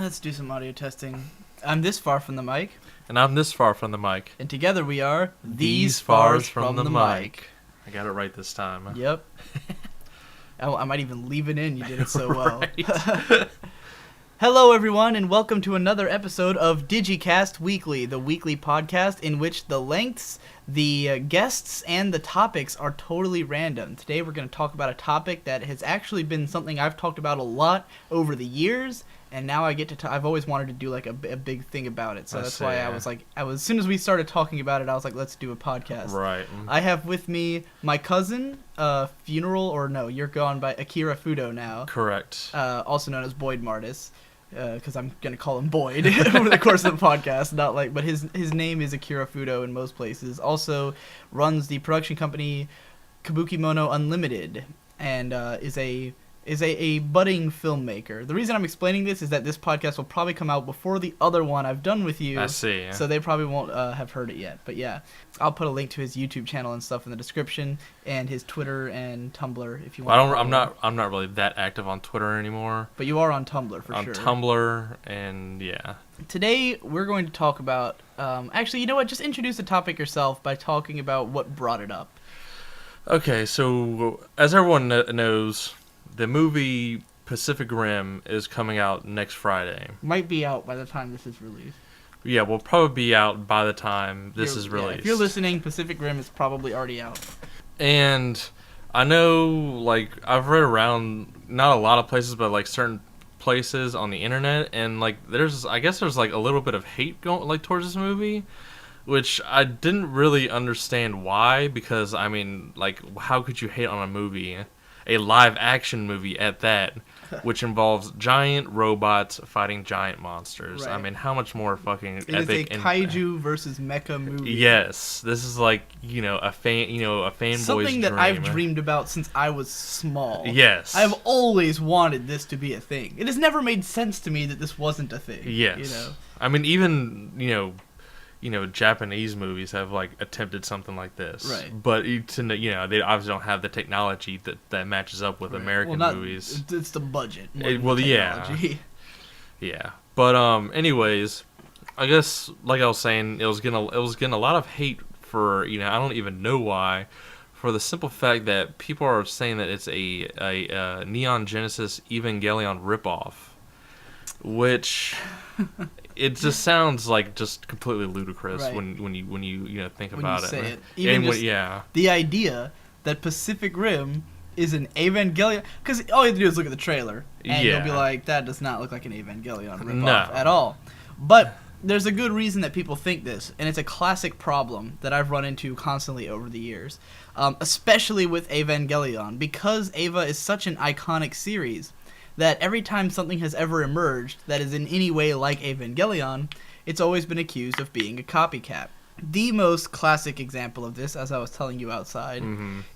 Let's do some audio testing. I'm this far from the mic. And I'm this far from the mic. And together we are these fars from the mic. I got it right this time. Yep. I might even leave it in. You did it so well. Hello, everyone, and welcome to another episode of DigiCast Weekly, the weekly podcast in which the lengths, the guests, and the topics are totally random. Today we're going to talk about a topic that has actually been something I've talked about a lot over the years, and now I get to I've always wanted to do like a big thing about it, so that's why I was as soon as we started talking about it, I was like, let's do a podcast. Right. I have with me my cousin, you're gone by Akira Fudo now. Correct. Also known as Boyd Martis. Because I'm gonna call him Boyd over the course of the podcast, but his name is Akira Fudo in most places. Also runs the production company Kabuki Mono Unlimited, and is a budding filmmaker. The reason I'm explaining this is that this podcast will probably come out before the other one I've done with you. I see. So they probably won't have heard it yet. But yeah, I'll put a link to his YouTube channel and stuff in the description, and his Twitter and Tumblr if you want. I'm not really that active on Twitter anymore. But you are on Tumblr for sure. On Tumblr, and yeah. Today we're going to talk about. Actually, you know what? Just introduce the topic yourself by talking about what brought it up. Okay, so as everyone knows, the movie Pacific Rim is coming out next Friday. Might be out by the time this is released. Yeah, will probably be out by the time this is released. If you're listening, Pacific Rim is probably already out. And I know, like, I've read around, not a lot of places, but, like, certain places on the internet, and, like, I guess there's, like, a little bit of hate going, like, towards this movie, which I didn't really understand why, because, I mean, like, how could you hate on a movie? A live-action movie at that, which involves giant robots fighting giant monsters. Right. I mean, how much more fucking it epic? It is a kaiju versus mecha movie. Yes, this is like a fanboy's something that dream. I've dreamed about since I was small. Yes, I've always wanted this to be a thing. It has never made sense to me that this wasn't a thing. Yes, you know. I mean, even Japanese movies have like attempted something like this, right? But they obviously don't have the technology that matches up with American movies. It's the budget. Yeah. But anyways, I guess like I was saying, it was getting a lot of hate for I don't even know why, for the simple fact that people are saying that it's a Neon Genesis Evangelion ripoff, which. It just sounds like just completely ludicrous when you think about it. When you say it. The idea that Pacific Rim is an Evangelion, because all you have to do is look at the trailer and you'll be like, that does not look like an Evangelion ripoff at all. But there's a good reason that people think this, and it's a classic problem that I've run into constantly over the years, especially with Evangelion, because Eva is such an iconic series that every time something has ever emerged that is in any way like Evangelion, it's always been accused of being a copycat. The most classic example of this, as I was telling you outside,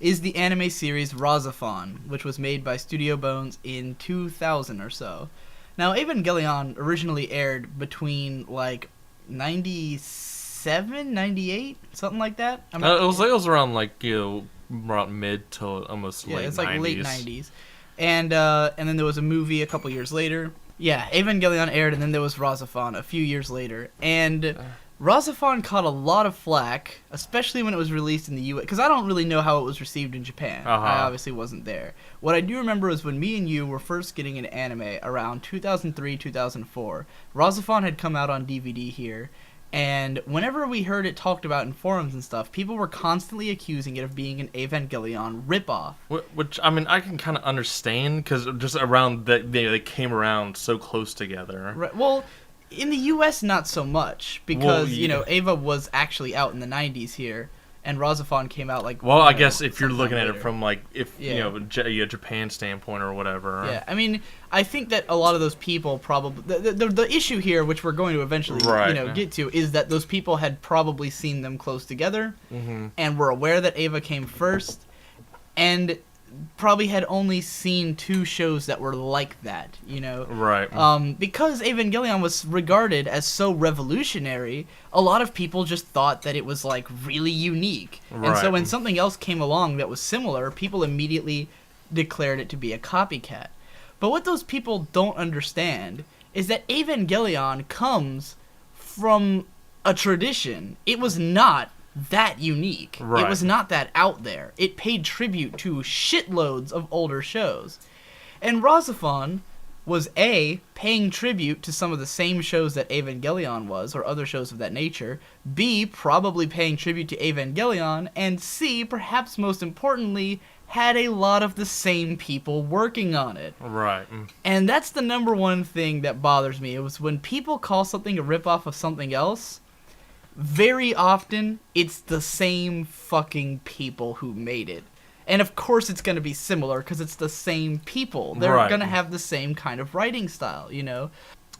is the anime series Razafon, which was made by Studio Bones in 2000 or so. Now, Evangelion originally aired between, like, 97, 98, something like that? It was around, like, around mid to almost late 90s. Yeah, it's like late 90s. And then there was a movie a couple years later. Yeah, Evangelion aired, and then there was Razafon a few years later. And Razafon caught a lot of flack, especially when it was released in the U.S., because I don't really know how it was received in Japan. I obviously wasn't there. What I do remember is when me and you were first getting into anime around 2003, 2004, Razafon had come out on DVD here. And whenever we heard it talked about in forums and stuff, people were constantly accusing it of being an Evangelion ripoff. Which, I mean, I can kind of understand, because just around that they came around so close together. Right. Well, in the U.S., not so much, because, Eva was actually out in the 90s here, and Razafon came out like... Well, I guess if you're looking at it from, like, a Japan standpoint or whatever. Yeah, I mean, I think that a lot of those people probably... The issue here, which we're going to eventually, get to, is that those people had probably seen them close together, and were aware that Eva came first, and probably had only seen two shows that were like that, Right. Because Evangelion was regarded as so revolutionary, a lot of people just thought that it was, like, really unique. Right. And so when something else came along that was similar, people immediately declared it to be a copycat. But what those people don't understand is that Evangelion comes from a tradition. It was not that unique. Right. It was not that out there. It paid tribute to shitloads of older shows. And Razafon was A, paying tribute to some of the same shows that Evangelion was, or other shows of that nature, B, probably paying tribute to Evangelion, and C, perhaps most importantly, had a lot of the same people working on it. Right. And that's the number one thing that bothers me. It was when people call something a ripoff of something else, very often it's the same fucking people who made it. And of course it's going to be similar because it's the same people. They're right. going to have the same kind of writing style, you know?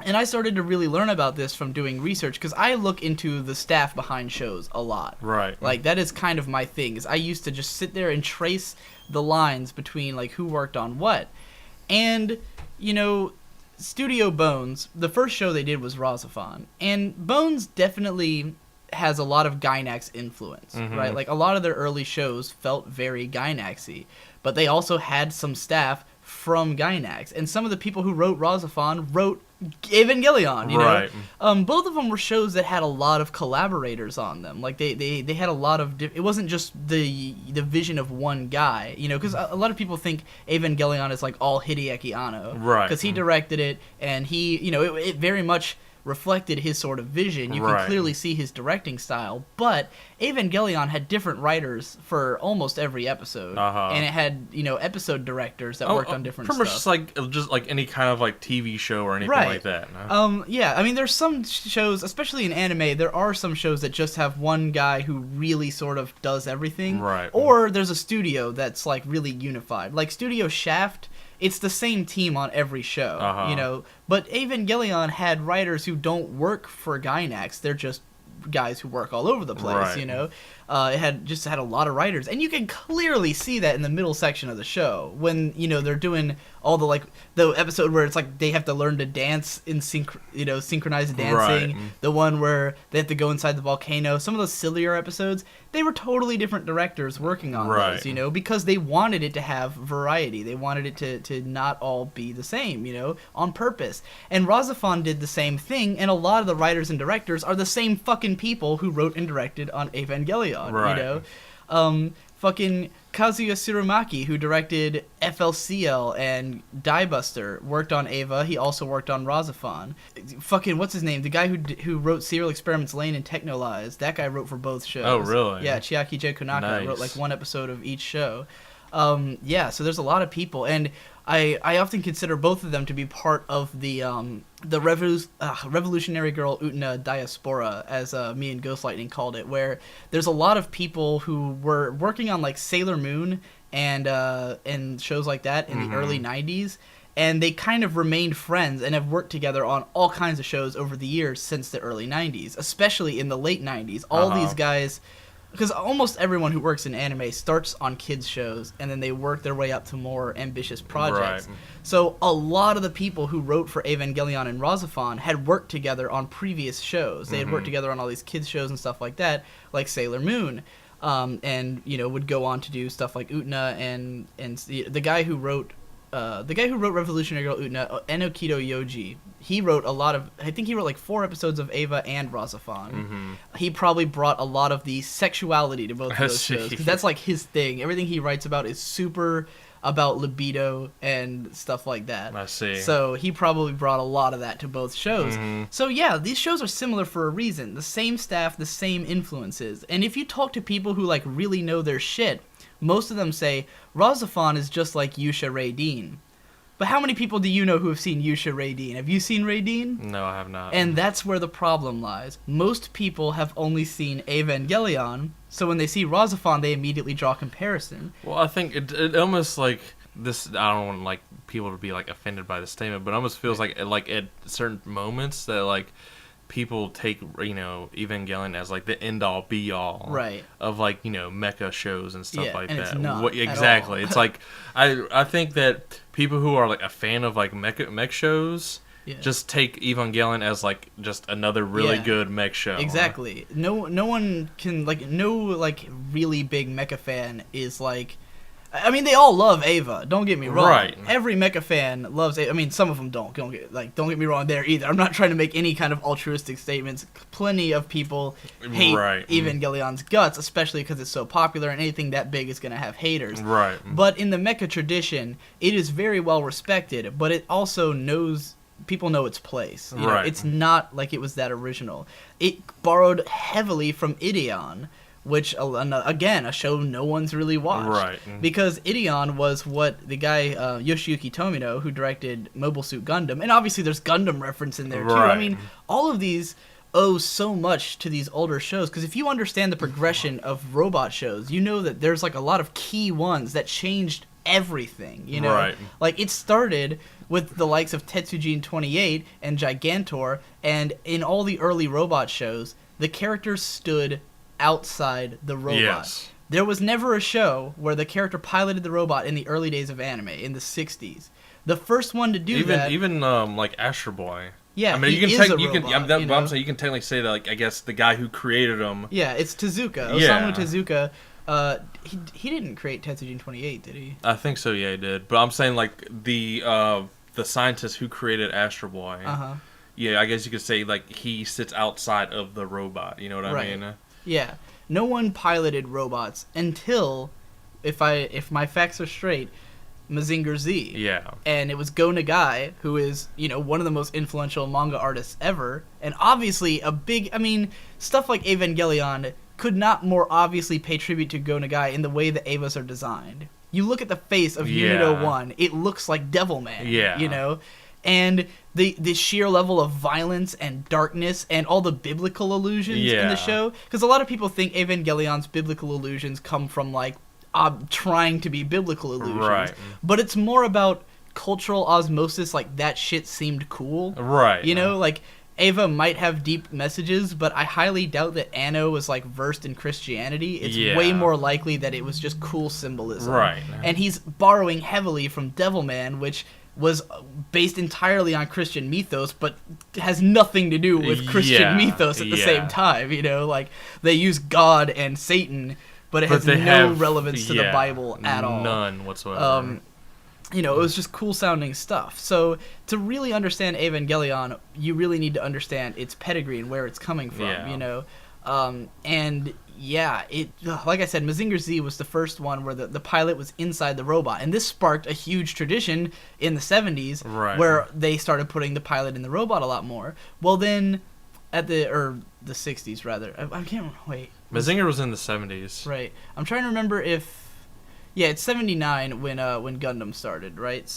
And I started to really learn about this from doing research because I look into the staff behind shows a lot. Right. Like, that is kind of my thing. Is I used to just sit there and trace the lines between, like, who worked on what. And, you know, Studio Bones, the first show they did was Razafon. And Bones definitely has a lot of Gainax influence, right? Like, a lot of their early shows felt very Gainax-y, but they also had some staff from Gainax, and some of the people who wrote Razafon wrote Evangelion, you know? Both of them were shows that had a lot of collaborators on them. Like, they had a lot of... it wasn't just the vision of one guy, you know? Because a lot of people think Evangelion is, like, all Hideaki Anno. Right. Because he directed it, and he... You know, it very much reflected his sort of vision. You can clearly see his directing style, but Evangelion had different writers for almost every episode, and it had, you know, episode directors that worked on different pretty stuff. Much just like any kind of like TV show or anything like that. No? Yeah, I mean, there's some shows, especially in anime, there are some shows that just have one guy who really sort of does everything, right? Or there's a studio that's like really unified, like Studio Shaft. It's the same team on every show, you know. But Evangelion had writers who don't work for Gainax. They're just guys who work all over the place, you know. It had a lot of writers, and you can clearly see that in the middle section of the show when, you know, they're doing all the, like, the episode where it's like they have to learn to dance in synchronized dancing, the one where they have to go inside the volcano. Some of those sillier episodes, they were totally different directors working on those, you know, because they wanted it to have variety. They wanted it to not all be the same, you know, on purpose. And Razafon did the same thing, and a lot of the writers and directors are the same fucking people who wrote and directed on Evangelion, you know? Fucking Kazuya Tsurumaki, who directed FLCL and Die Buster, worked on Eva. He also worked on Razafon. Fucking, what's his name? The guy who wrote Serial Experiments Lain and Technolize. That guy wrote for both shows. Oh, really? Yeah, Chiaki J. Konaka wrote, like, one episode of each show. Yeah, so there's a lot of people, and I often consider both of them to be part of the revolutionary girl Utena diaspora, as me and Ghost Lightning called it, where there's a lot of people who were working on, like, Sailor Moon and shows like that in the early 90s, and they kind of remained friends and have worked together on all kinds of shows over the years since the early 90s, especially in the late 90s. All these guys... Because almost everyone who works in anime starts on kids' shows, and then they work their way up to more ambitious projects. So a lot of the people who wrote for Evangelion and Razafon had worked together on previous shows. They had worked together on all these kids' shows and stuff like that, like Sailor Moon, and, you know, would go on to do stuff like Utena and the guy who wrote Revolutionary Girl Utena, Enokido Yoji. He wrote a lot of... I think he wrote like 4 episodes of Eva and Razafon. He probably brought a lot of the sexuality to both of those shows, because that's like his thing. Everything he writes about is super about libido and stuff like that. I see. So he probably brought a lot of that to both shows. So yeah, these shows are similar for a reason. The same staff, the same influences. And if you talk to people who, like, really know their shit, most of them say Razafon is just like Yusha Raydeen. But how many people do you know who have seen Yusha Raydeen? Have you seen Raydeen? No, I have not. And that's where the problem lies. Most people have only seen Evangelion, so when they see Razafon, they immediately draw comparison. Well, I think it almost, like, this... I don't want, like, people to be, like, offended by the statement, but it almost feels like at certain moments that, like, people take, you know, Evangelion as, like, the end-all, be-all of, like, you know, mecha shows and stuff like that. It's not exactly. at all. It's like, I think that people who are, like, a fan of, like, mech shows just take Evangelion as, like, just another really good mech show. Exactly. No one can, like, no, like, really big mecha fan is, like, I mean, they all love Ava. Don't get me wrong. Right. Every mecha fan loves Ava. I mean, some of them don't. Don't get me wrong there either. I'm not trying to make any kind of altruistic statements. Plenty of people hate Evangelion's guts, especially because it's so popular, and anything that big is going to have haters. Right. But in the mecha tradition, it is very well respected, but it also knows... People know its place. You know, it's not like it was that original. It borrowed heavily from Ideon, which, again, a show no one's really watched. Right. Because Ideon was what the guy, Yoshiyuki Tomino, who directed Mobile Suit Gundam, and obviously there's Gundam reference in there, too. I mean, all of these owe so much to these older shows, because if you understand the progression of robot shows, you know that there's, like, a lot of key ones that changed everything, you know? Right. Like, it started with the likes of Tetsujin 28 and Gigantor, and in all the early robot shows, the characters stood outside the robot. Yes. There was never a show where the character piloted the robot in the early days of anime, in the 60s. The first one to do that... Even like Astro Boy. Yeah, I mean, you can technically say that, like, I guess the guy who created him... Yeah, it's Tezuka. Osamu Tezuka. He didn't create Tetsujin 28, did he? I think so, yeah, he did. But I'm saying, like, the scientist who created Astro Boy... Yeah, I guess you could say, like, he sits outside of the robot, you know what I mean? Yeah. No one piloted robots until, if my facts are straight, Mazinger Z. Yeah. And it was Go Nagai, who is, you know, one of the most influential manga artists ever, and obviously stuff like Evangelion could not more obviously pay tribute to Go Nagai in the way the Avas are designed. You look at the face of Unit 01, it looks like Devilman, you know? And the sheer level of violence and darkness and all the biblical allusions in the show. Because a lot of people think Evangelion's biblical allusions come from, like, trying to be biblical allusions. Right. But it's more about cultural osmosis, like, that shit seemed cool. Right. You know, like, Ava might have deep messages, but I highly doubt that Anno was, like, versed in Christianity. It's way more likely that it was just cool symbolism. Right. And he's borrowing heavily from Devilman, which... was based entirely on Christian mythos, but has nothing to do with Christian mythos at the same time, you know? Like, they use God and Satan, but it has no relevance to the Bible at all. None whatsoever. You know, it was just cool-sounding stuff. So, to really understand Evangelion, you really need to understand its pedigree and where it's coming from, you know? Like I said, Mazinger Z was the first one where the pilot was inside the robot, and this sparked a huge tradition in the 70s where they started putting the pilot in the robot a lot more. Well, then the 60s rather. I can't wait. Mazinger was in the 70s. Right. I'm trying to remember if it's 79 when Gundam started, right?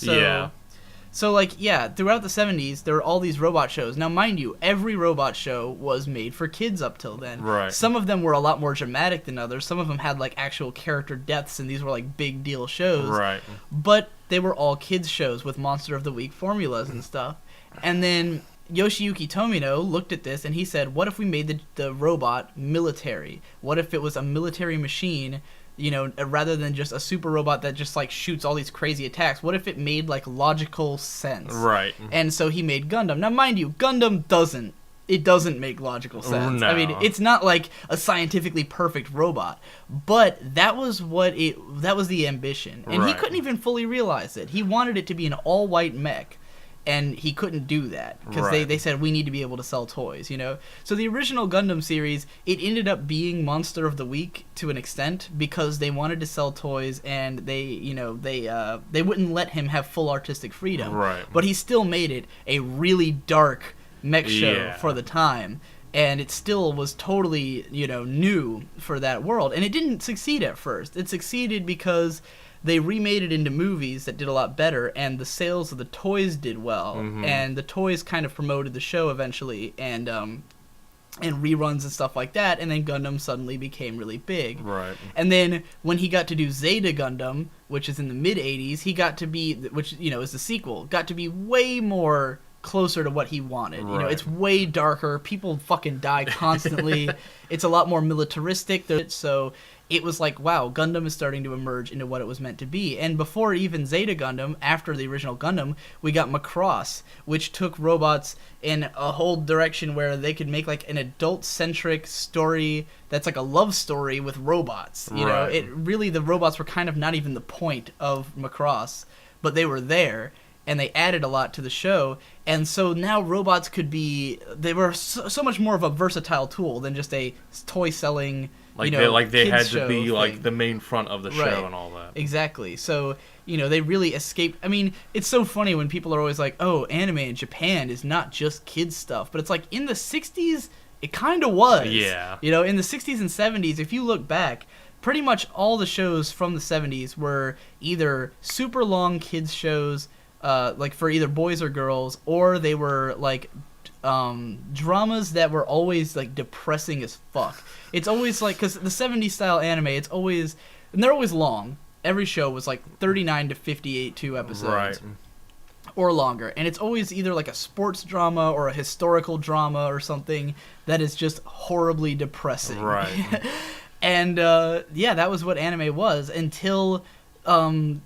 So, like, throughout the 70s, there were all these robot shows. Now, mind you, every robot show was made for kids up till then. Right. Some of them were a lot more dramatic than others. Some of them had, like, actual character deaths, and these were, like, big deal shows. Right. But they were all kids shows with Monster of the Week formulas and stuff. And then Yoshiyuki Tomino looked at this, and he said, what if we made the robot military? What if it was a military machine... You know, rather than just a super robot that just, like, shoots all these crazy attacks, what if it made, like, logical sense? Right. And so he made Gundam. Now, mind you, Gundam doesn't make logical sense. No. I mean, it's not, like, a scientifically perfect robot. But that was the ambition. And he couldn't even fully realize it. He wanted it to be an all-white mech. And he couldn't do that because they said we need to be able to sell toys, you know. So the original Gundam series, it ended up being Monster of the Week to an extent because they wanted to sell toys and they wouldn't let him have full artistic freedom. Right. But he still made it a really dark mech show for the time. And it still was totally, you know, new for that world. And it didn't succeed at first. It succeeded because they remade it into movies that did a lot better, and the sales of the toys did well. Mm-hmm. And the toys kind of promoted the show eventually, and reruns and stuff like that, and then Gundam suddenly became really big. Right. And then when he got to do Zeta Gundam, which is in the mid-'80s, he got to be, which, you know, is the sequel, got to be way more closer to what he wanted. Right. You know, it's way darker. People fucking die constantly. It's a lot more militaristic. So it was like, wow, Gundam is starting to emerge into what it was meant to be. And before even Zeta Gundam, after the original Gundam, we got Macross, which took robots in a whole direction where they could make like an adult-centric story that's like a love story with robots. You know, it really, the robots were kind of not even the point of Macross, but they were there. And they added a lot to the show, and so now robots could be, they were so much more of a versatile tool than just a toy-selling, like, you know, they had to be thing. like the main front of the show and all that. Exactly. So, you know, they really escaped. I mean, it's so funny when people are always like, oh, anime in Japan is not just kids stuff, but it's like in the 60s, it kind of was. Yeah. You know, in the 60s and 70s, if you look back, pretty much all the shows from the 70s were either super long kids shows, like for either boys or girls, or they were like dramas that were always like depressing as fuck. It's always like, because the 70s style anime, it's always, and they're always long. Every show was like 39 to 58 episodes. Or longer. And it's always either like a sports drama or a historical drama or something that is just horribly depressing. Right. And yeah, that was what anime was until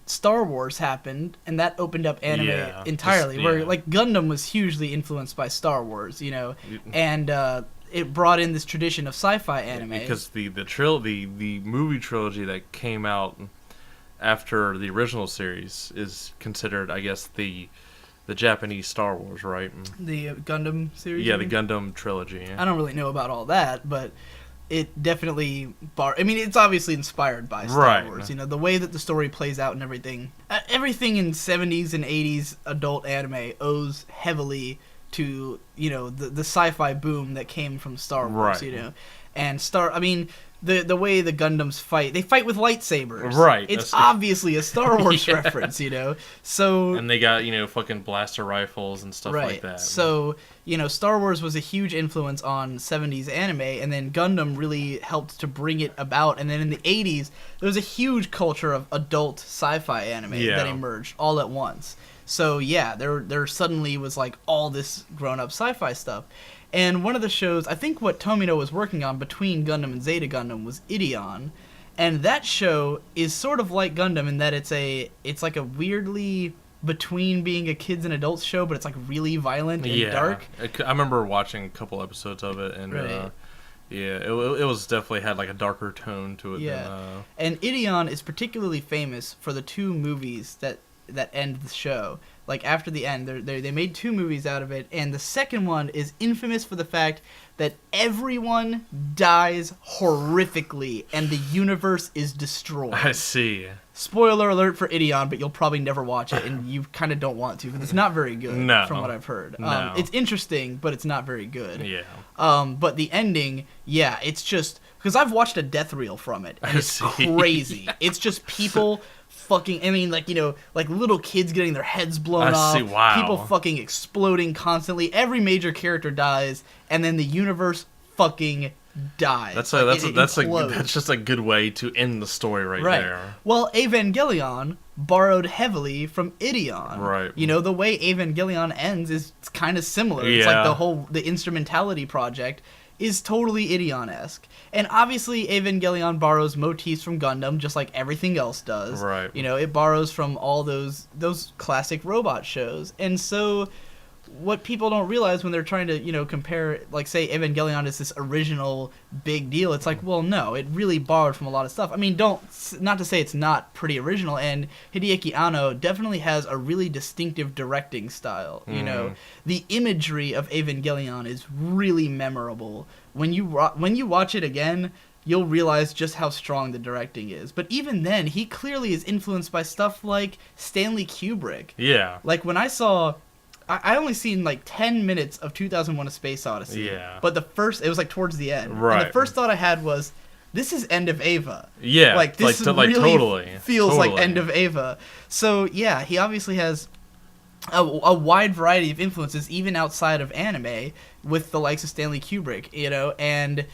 Star Wars happened, and that opened up anime entirely. Where like Gundam was hugely influenced by Star Wars, you know, and it brought in this tradition of sci-fi anime. Because the movie trilogy that came out after the original series is considered, I guess, the Japanese Star Wars, right? The Gundam series. Yeah, the Gundam trilogy. I don't really know about all that, but it definitely I mean, it's obviously inspired by Star Wars. You know, the way that the story plays out and everything. Everything in 70s and 80s adult anime owes heavily to, you know, the sci-fi boom that came from Star Wars, you know. And I mean, the way the Gundams fight, they fight with lightsabers. Right. It's obviously a Star Wars reference, you know. So and they got, you know, fucking blaster rifles and stuff like that. So, you know, Star Wars was a huge influence on 70s anime, and then Gundam really helped to bring it about. And then in the 80s, there was a huge culture of adult sci-fi anime that emerged all at once. So, yeah, there suddenly was like all this grown-up sci-fi stuff. And one of the shows, I think what Tomino was working on between Gundam and Zeta Gundam was Ideon. And that show is sort of like Gundam in that it's like a weirdly between being a kids and adults show, but it's like really violent and dark. I remember watching a couple episodes of it, and it was definitely had like a darker tone to it. Yeah, and Ideon is particularly famous for the two movies that end the show. Like, after the end, they made two movies out of it, and the second one is infamous for the fact that everyone dies horrifically, and the universe is destroyed. I see. Spoiler alert for Ideon, but you'll probably never watch it, and you kind of don't want to, because it's not very good, from what I've heard. No. It's interesting, but it's not very good. Yeah. But the ending, it's just... Because I've watched a death reel from it, and it's crazy. It's just people... fucking, I mean, like, you know, like little kids getting their heads blown off. Wow. People fucking exploding constantly. Every major character dies, and then the universe fucking dies. That's just a good way to end the story right there. Well, Evangelion borrowed heavily from Ideon. Right. You know, the way Evangelion ends is kind of similar. It's like the instrumentality project is totally Ideon-esque. And obviously Evangelion borrows motifs from Gundam, just like everything else does. Right. You know, it borrows from all those classic robot shows. And so what people don't realize when they're trying to, you know, compare, like, say Evangelion is this original big deal, it's like, well, no, it really borrowed from a lot of stuff. I mean, not to say it's not pretty original, and Hideaki Anno definitely has a really distinctive directing style, you know. The imagery of Evangelion is really memorable. When you watch it again, you'll realize just how strong the directing is. But even then, he clearly is influenced by stuff like Stanley Kubrick. Yeah. Like, when I I only seen like 10 minutes of 2001: A Space Odyssey. Yeah. But it was like towards the end. Right. And the first thought I had was, this is End of Ava. Yeah. Like, this really totally feels like End of Ava. So, yeah, he obviously has a wide variety of influences, even outside of anime, with the likes of Stanley Kubrick, you know, and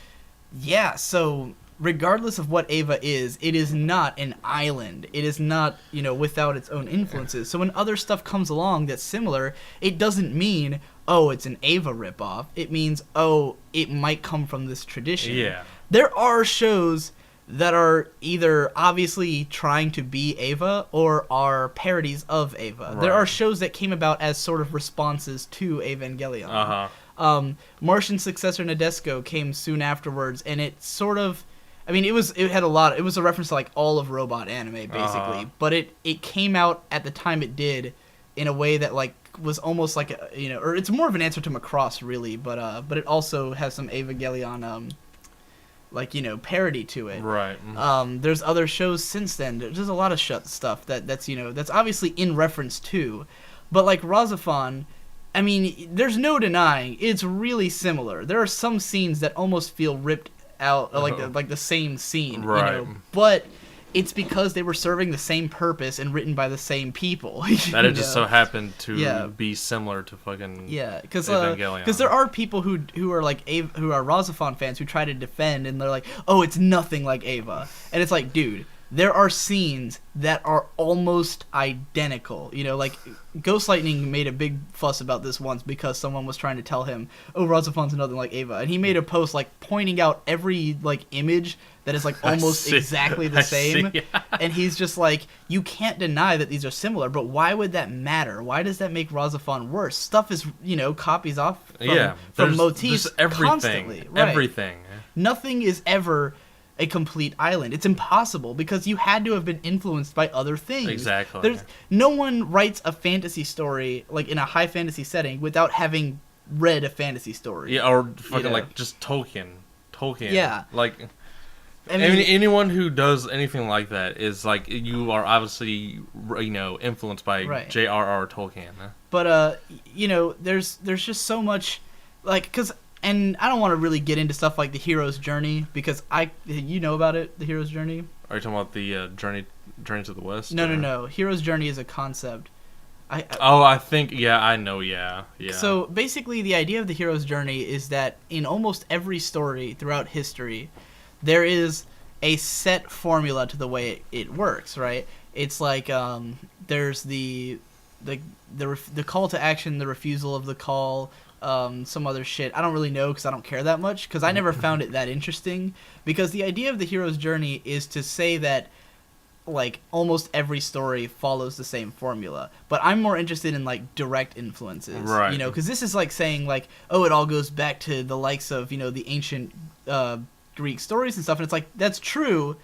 yeah, so regardless of what Eva is, it is not an island. It is not, without its own influences. So when other stuff comes along that's similar, it doesn't mean, oh, it's an Eva ripoff. It means, oh, it might come from this tradition. Yeah. There are shows that are either obviously trying to be Eva or are parodies of Eva. Right. There are shows that came about as sort of responses to Evangelion. Martian successor Nadesco came soon afterwards, and it sort of... I mean, it was a reference to like all of robot anime basically, but it came out at the time it did in a way that like was almost like or it's more of an answer to Macross really, but it also has some Evangelion parody to it. Right. There's other shows since then. There's a lot of stuff that's obviously in reference to, but like Razafon, I mean, there's no denying it's really similar. There are some scenes that almost feel ripped out like the same scene, right? But it's because they were serving the same purpose and written by the same people. That it just so happened to be similar to fucking because Evangelion. There are people who are who are Razafon fans who try to defend, and they're like, oh, it's nothing like Eva, and it's like, dude, there are scenes that are almost identical. Like Ghost Lightning made a big fuss about this once because someone was trying to tell him, oh, Razafon's nothing like Eva. And he made a post pointing out every image that is almost exactly the same. And he's just like, you can't deny that these are similar, but why would that matter? Why does that make Razafon worse? Stuff is, copies off from motifs constantly. Right. Everything. Nothing is ever a complete island. It's impossible because you had to have been influenced by other things. Exactly. No one writes a fantasy story in a high fantasy setting without having read a fantasy story. Yeah, or fucking just Tolkien. Yeah. I mean, anyone who does anything like that is you are obviously influenced by J.R.R. Tolkien. But there's just so much because. And I don't want to really get into stuff like the hero's journey because you know about it, the hero's journey. Are you talking about the journey to the west? No. Hero's journey is a concept. I think I know. Yeah. So basically, the idea of the hero's journey is that in almost every story throughout history, there is a set formula to the way it works. Right? It's like there's the call to action, the refusal of the call. Some other shit. I don't really know because I don't care that much because I never found it that interesting because the idea of the hero's journey is to say that almost every story follows the same formula, but I'm more interested in direct influences, right? Because this is saying oh, it all goes back to the likes of the ancient Greek stories and stuff, and it's that's true,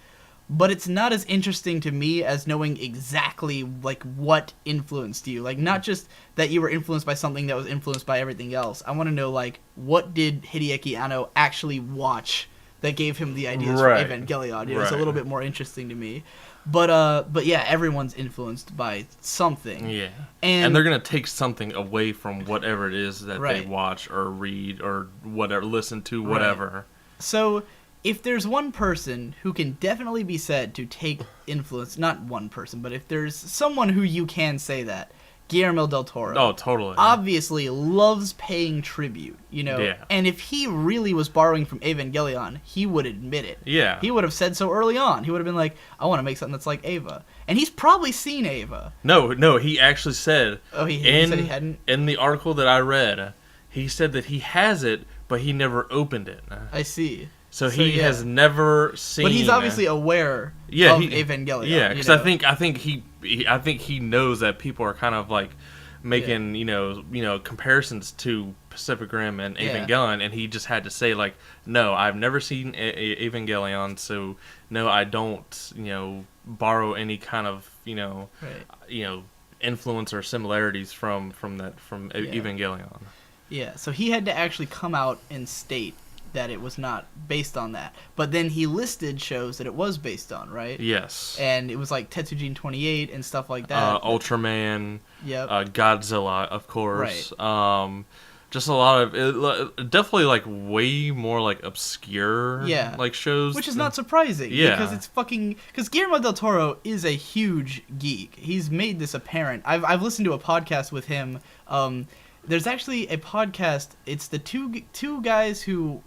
but it's not as interesting to me as knowing exactly what influenced you. Not just that you were influenced by something that was influenced by everything else. I want to know what did Hideaki Anno actually watch that gave him the ideas for Evangelion. It's a little bit more interesting to me. But yeah, everyone's influenced by something. Yeah. And they're gonna take something away from whatever it is that they watch or read or whatever, listen to, whatever. So if there's one person who can definitely be said to take influence, not one person, but if there's someone who you can say that, Guillermo del Toro. Oh, totally. Obviously loves paying tribute, Yeah. And if he really was borrowing from Evangelion, he would admit it. Yeah. He would have said so early on. He would have been like, I want to make something that's like Eva. And he's probably seen Eva. No, he actually said... Oh, he said he hadn't? In the article that I read, he said that he has it, but he never opened it. I see. So he has never seen. But he's obviously aware of Evangelion. Yeah, because I think he knows that people are kind of making comparisons to Pacific Rim and Evangelion, and he just had to say no, I've never seen Evangelion, so no, I don't borrow any kind of influence or similarities from Evangelion. Yeah, so he had to actually come out and state that it was not based on that. But then he listed shows that it was based on, right? Yes. And it was Tetsujin 28 and stuff like that. Ultraman. Yep. Godzilla, of course. Right. Just a lot of... definitely, way more, obscure, shows. Which is not surprising. Yeah. Because it's fucking... Because Guillermo del Toro is a huge geek. He's made this apparent. I've listened to a podcast with him, there's actually a podcast. It's the two guys who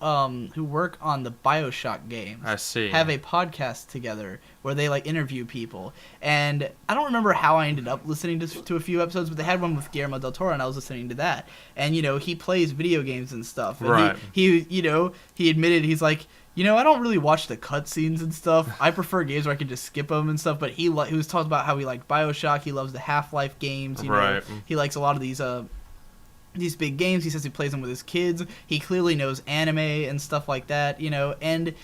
work on the BioShock games. I see. Have a podcast together where they like interview people. And I don't remember how I ended up listening to a few episodes, but they had one with Guillermo del Toro, and I was listening to that. And he plays video games and stuff. And right. He admitted, he's like, I don't really watch the cutscenes and stuff. I prefer games where I can just skip them and stuff. But he was talking about how he liked BioShock. He loves the Half-Life games. Right. He likes a lot of these big games. He says he plays them with his kids. He clearly knows anime and stuff like that, And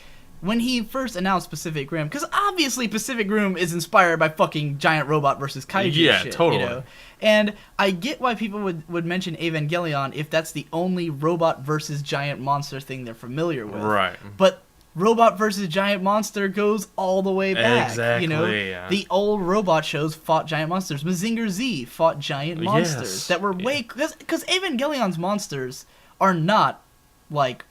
when he first announced Pacific Rim, because obviously Pacific Rim is inspired by fucking giant robot versus kaiju shit. Totally. And I get why people would mention Evangelion if that's the only robot versus giant monster thing they're familiar with. Right. But robot versus giant monster goes all the way back. Exactly. Yeah. The old robot shows fought giant monsters. Mazinger Z fought giant monsters that were way because Evangelion's monsters are not like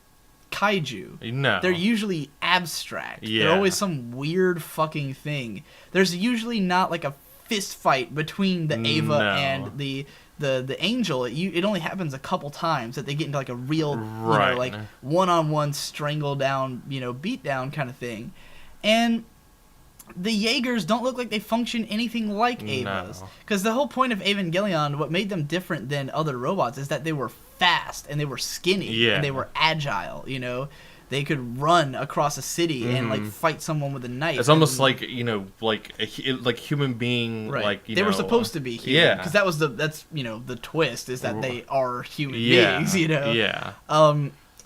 kaiju. No. They're usually abstract. Yeah. They're always some weird fucking thing. There's usually not like a fist fight between the Ava and the angel. It only happens a couple times that they get into like a real like one-on-one strangle down, beat down kind of thing. And the Jaegers don't look like they function anything like Avas. Because the whole point of Evangelion, what made them different than other robots is that they were fast and they were skinny and they were agile, They could run across a city and like fight someone with a knife. It's almost like like human being, like they were supposed to be human. Because that's the twist is that they are human beings. Yeah.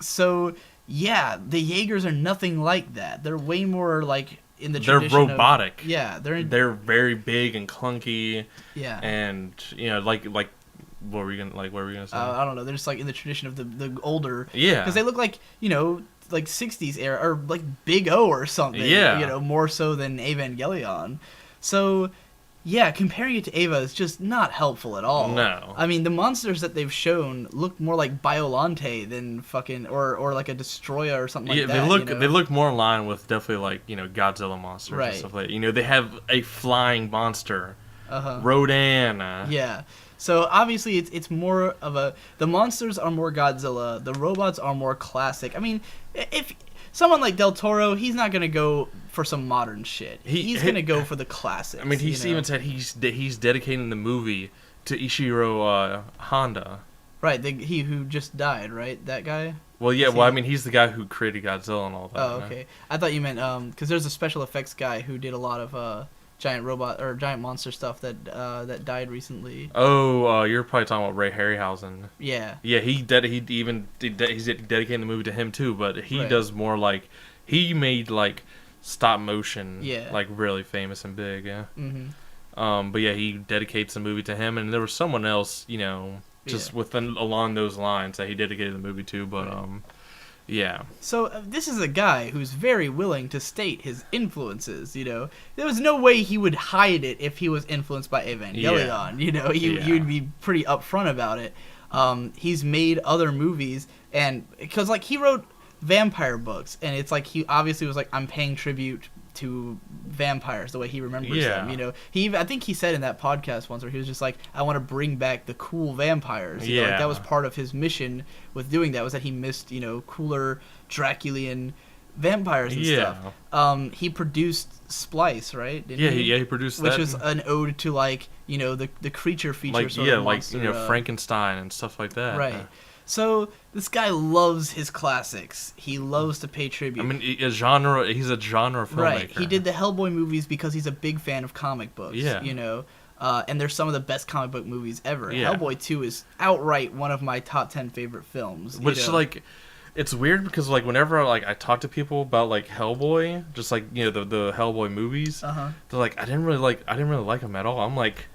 So the Jaegers are nothing like that. They're way more like in the tradition. They're robotic. They're very big and clunky. Yeah. And like. What were you gonna say? I don't know. They're just like in the tradition of the older. Yeah. Because they look like like 60s era or like Big O or something. Yeah. More so than Evangelion. So comparing it to Ava is just not helpful at all. No. I mean, the monsters that they've shown look more like Biolante than fucking or like a Destroyer or something like that. They look more in line with definitely like Godzilla monsters and stuff like that. They have a flying monster. Rodan. Yeah. So obviously it's more of the monsters are more Godzilla, the robots are more classic. I mean, if someone like Del Toro, he's not gonna go for some modern shit. He's gonna go for the classics. I mean, he's even said he's dedicating the movie to Ishiro Honda. Right, he who just died, right? That guy. Well, yeah. Well, I mean, he's the guy who created Godzilla and all that. Oh, okay. I thought you meant because there's a special effects guy who did a lot of giant robot or giant monster stuff that died recently. Oh, you're probably talking about Ray Harryhausen. Yeah. Yeah, he's dedicating the movie to him too, but he does more like he made like stop motion, like really famous and big. Yeah. Mm-hmm. But yeah, he dedicates the movie to him, and there was someone else, just along those lines that he dedicated the movie to, but yeah. So this is a guy who's very willing to state his influences, There was no way he would hide it if he was influenced by Evangelion, He would be pretty upfront about it. He's made other movies, and because he wrote vampire books, and it's like he obviously was like, I'm paying tribute to vampires the way he remembers them. I think he said in that podcast once where he was just like, I want to bring back the cool vampires. That was part of his mission with doing that, was that he missed cooler Draculian vampires and stuff. He produced Splice, right? He produced that, which was an ode to the creature feature sort of monster, Frankenstein and stuff like that. Right. So this guy loves his classics. He loves to pay tribute. I mean, he's a genre filmmaker. Right. He did the Hellboy movies because he's a big fan of comic books. Yeah. And they're some of the best comic book movies ever. Yeah. Hellboy 2 is outright one of my top 10 favorite films. Which it's weird because whenever I talk to people about Hellboy, just the Hellboy movies, they're like, I didn't really like him at all. I'm like,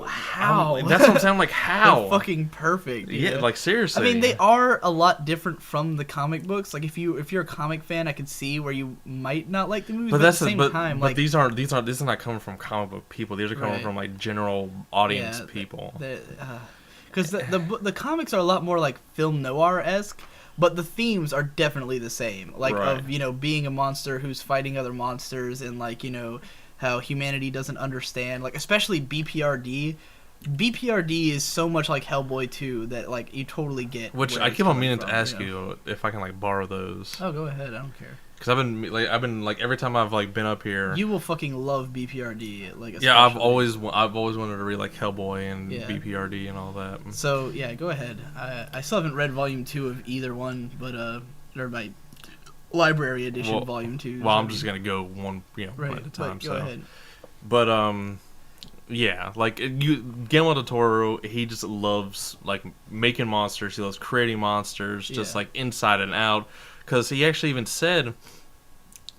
how? That's what I'm saying. Like, how? They're fucking perfect. Yeah, seriously. I mean, they are a lot different from the comic books. If you're a comic fan, I could see where you might not like the movies. But at the same time, these are not coming from comic book people. These are coming from general audience people. Because the comics are a lot more film noir-esque. But the themes are definitely the same. Of being a monster who's fighting other monsters, and how humanity doesn't understand, especially BPRD. BPRD is so much like Hellboy 2 that like you totally get. Which I keep on meaning to ask you if I can like borrow those. Oh, go ahead. I don't care. Because I've been every time I've like been up here. You will fucking love BPRD. Like yeah, I've always wanted to read like Hellboy and BPRD and all that. So yeah, go ahead. I still haven't read volume 2 of either one, but they're my library edition volume 2. Well, I'm just gonna go one right at a time. Go ahead. But yeah, like Guillermo del Toro, he just loves like making monsters. He loves creating monsters, just like inside and out. Because he actually even said,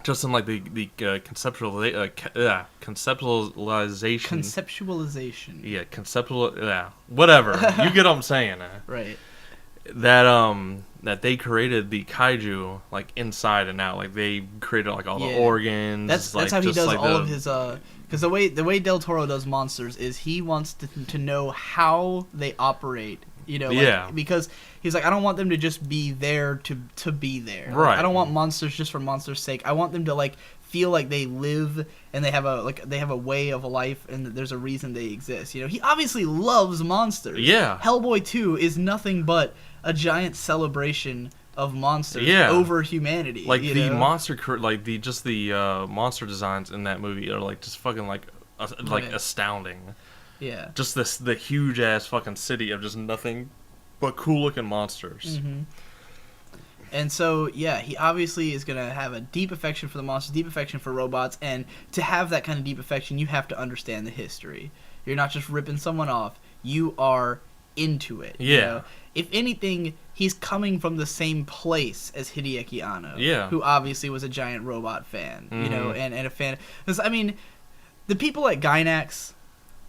just in like the conceptualization. Yeah, whatever. You get what I'm saying. Right. That they created the kaiju like inside and out. Like they created like all the organs. That's how he does like all of his because the way Del Toro does monsters is he wants to know how they operate. Because he's like, I don't want them to just be there to be there. Right. Like, I don't want monsters just for monsters' sake. I want them to like feel like they live and they have a way of life and there's a reason they exist. He obviously loves monsters. Yeah. Hellboy 2 is nothing but a giant celebration of monsters over humanity. Like the monster, like the monster designs in that movie are like just fucking like astounding. Yeah. Just the huge ass fucking city of just nothing but cool looking monsters. Mm-hmm. And so, yeah, he obviously is going to have a deep affection for the monsters, deep affection for robots, and to have that kind of deep affection, you have to understand the history. You're not just ripping someone off. You are into it. Yeah. If anything, he's coming from the same place as Hideaki Anno. Yeah. Who obviously was a giant robot fan, and a fan. Because, I mean, the people at Gainax,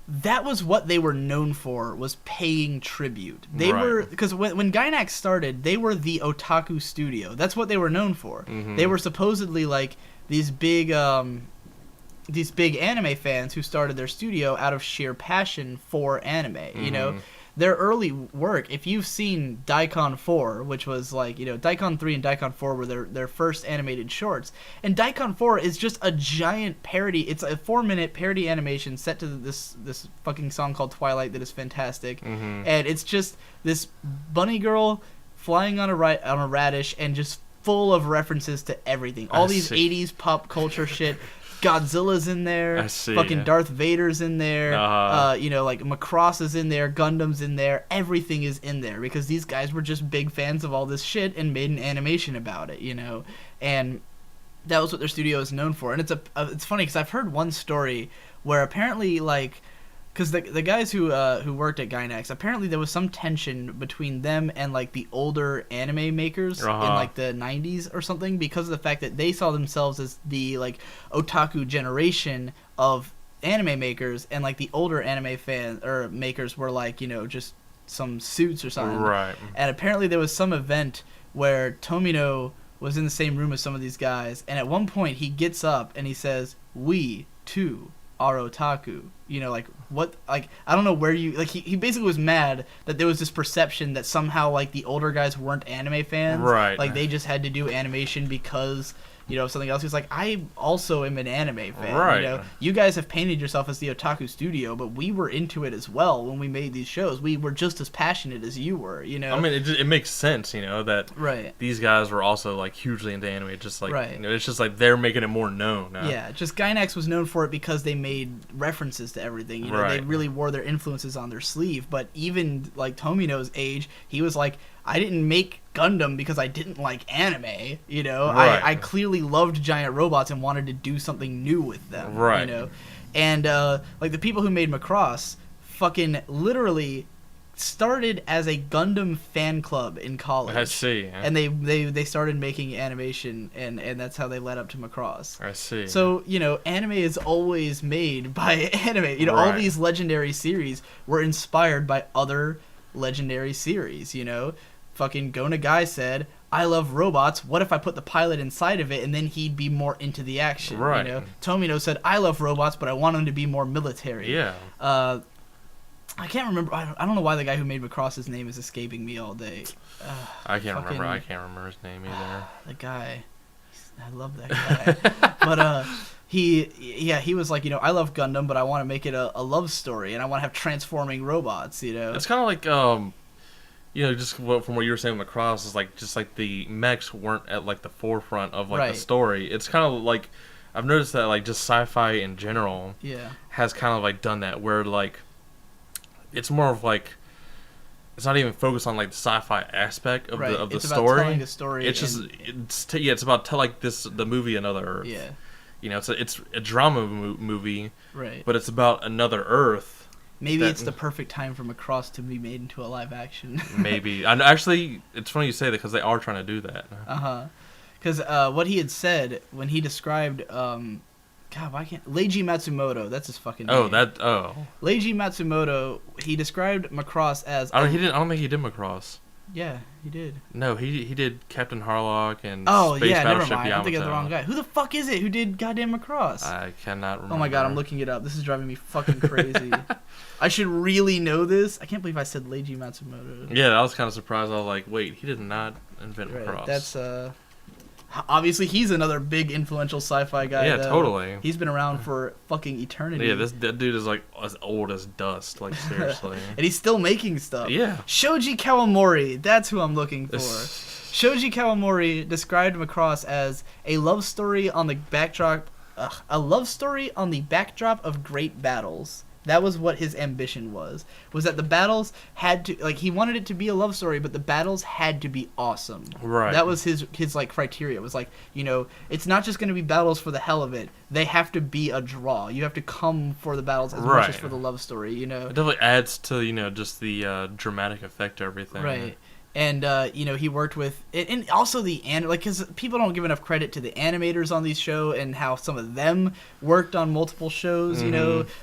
that was what they were known for, was paying tribute. They were, because when Gainax started, they were the otaku studio. That's what they were known for. Mm-hmm. They were supposedly like these big anime fans who started their studio out of sheer passion for anime. Mm-hmm. Their early work, if you've seen Daikon 4, which was like, Daikon 3 and Daikon 4 were their first animated shorts. And Daikon 4 is just a giant parody. It's a 4-minute parody animation set to this fucking song called Twilight that is fantastic. Mm-hmm. And it's just this bunny girl flying on a radish and just full of references to everything. All these 80s pop culture shit. Godzilla's in there. I see. Fucking Darth Vader's in there. Like Macross is in there. Gundam's in there. Everything is in there because these guys were just big fans of all this shit and made an animation about it. And that was what their studio is known for. And it's funny because I've heard one story where apparently like. Because the guys who worked at Gainax, apparently there was some tension between them and like the older anime makers in like the 90s or something because of the fact that they saw themselves as the like otaku generation of anime makers, and like the older anime makers were like just some suits or something. Right. And apparently there was some event where Tomino was in the same room as some of these guys, and at one point he gets up and he says, "We too are otaku." Like what? Like I don't know where you like. He basically was mad that there was this perception that somehow like the older guys weren't anime fans. Right. Like they just had to do animation because something else. He's like, I also am an anime fan. Right. You guys have painted yourself as the otaku studio, but we were into it as well when we made these shows. We were just as passionate as you were. I mean, it makes sense. That these guys were also like hugely into anime. Just like it's just like they're making it more known. Yeah. Just Gainax was known for it because they made references to everything. They really wore their influences on their sleeve. But even like Tomino's age, he was like, I didn't make Gundam because I didn't like anime, I clearly loved giant robots and wanted to do something new with them, and like the people who made Macross fucking literally started as a Gundam fan club in college. I see. Yeah. And they started making animation, and that's how they led up to Macross. I see. So, anime is always made by anime. All these legendary series were inspired by other legendary series, Fucking Go Nagai said, I love robots. What if I put the pilot inside of it and then he'd be more into the action? Right. Tomino said, I love robots, but I want him to be more military. Yeah. I can't remember. I don't know why the guy who made Macross's name is escaping me all day. I can't remember. I can't remember his name either. The guy. I love that guy. But he was like, I love Gundam, but I want to make it a love story, and I want to have transforming robots. It's kind of like just from what you were saying with Macross is like just like the mechs weren't at like the forefront of like the story. It's kind of like I've noticed that like just sci-fi in general has kind of like done that where like it's more of like it's not even focused on like the sci-fi aspect of the it's story. About telling a story. It's just it's about like the movie Another Earth. Yeah. It's a drama movie. Right. But it's about another Earth. Maybe it's the perfect time for Macross to be made into a live action. Maybe. And actually, it's funny you say that because they are trying to do that. Because what he had said when he described, Leiji Matsumoto, that's his fucking name. Leiji Matsumoto, he described Macross as... I don't think he did Macross. Yeah, he did. No, he did Captain Harlock and Space Battleship never mind. Yamato. I'm thinking of the wrong guy. Who the fuck is it who did goddamn Macross? I cannot remember. Oh my god, I'm looking it up. This is driving me fucking crazy. I should really know this. I can't believe I said Leiji Matsumoto. Yeah, I was kind of surprised. I was like, wait, he did not invent Macross. That's obviously he's another big influential sci-fi guy. Yeah, totally. He's been around for fucking eternity. Yeah, that dude is like as old as dust, like seriously. And he's still making stuff. Yeah. Shoji Kawamori, that's who I'm looking for. Shoji Kawamori described Macross as a love story on the backdrop of great battles. That was what his ambition was that the battles had to, like, he wanted it to be a love story, but the battles had to be awesome. Right. That was his like, criteria. It was like, it's not just going to be battles for the hell of it. They have to be a draw. You have to come for the battles as much as for the love story, It definitely adds to, just the dramatic effect to everything. Right. And, he worked with... And also because people don't give enough credit to the animators on these shows and how some of them worked on multiple shows,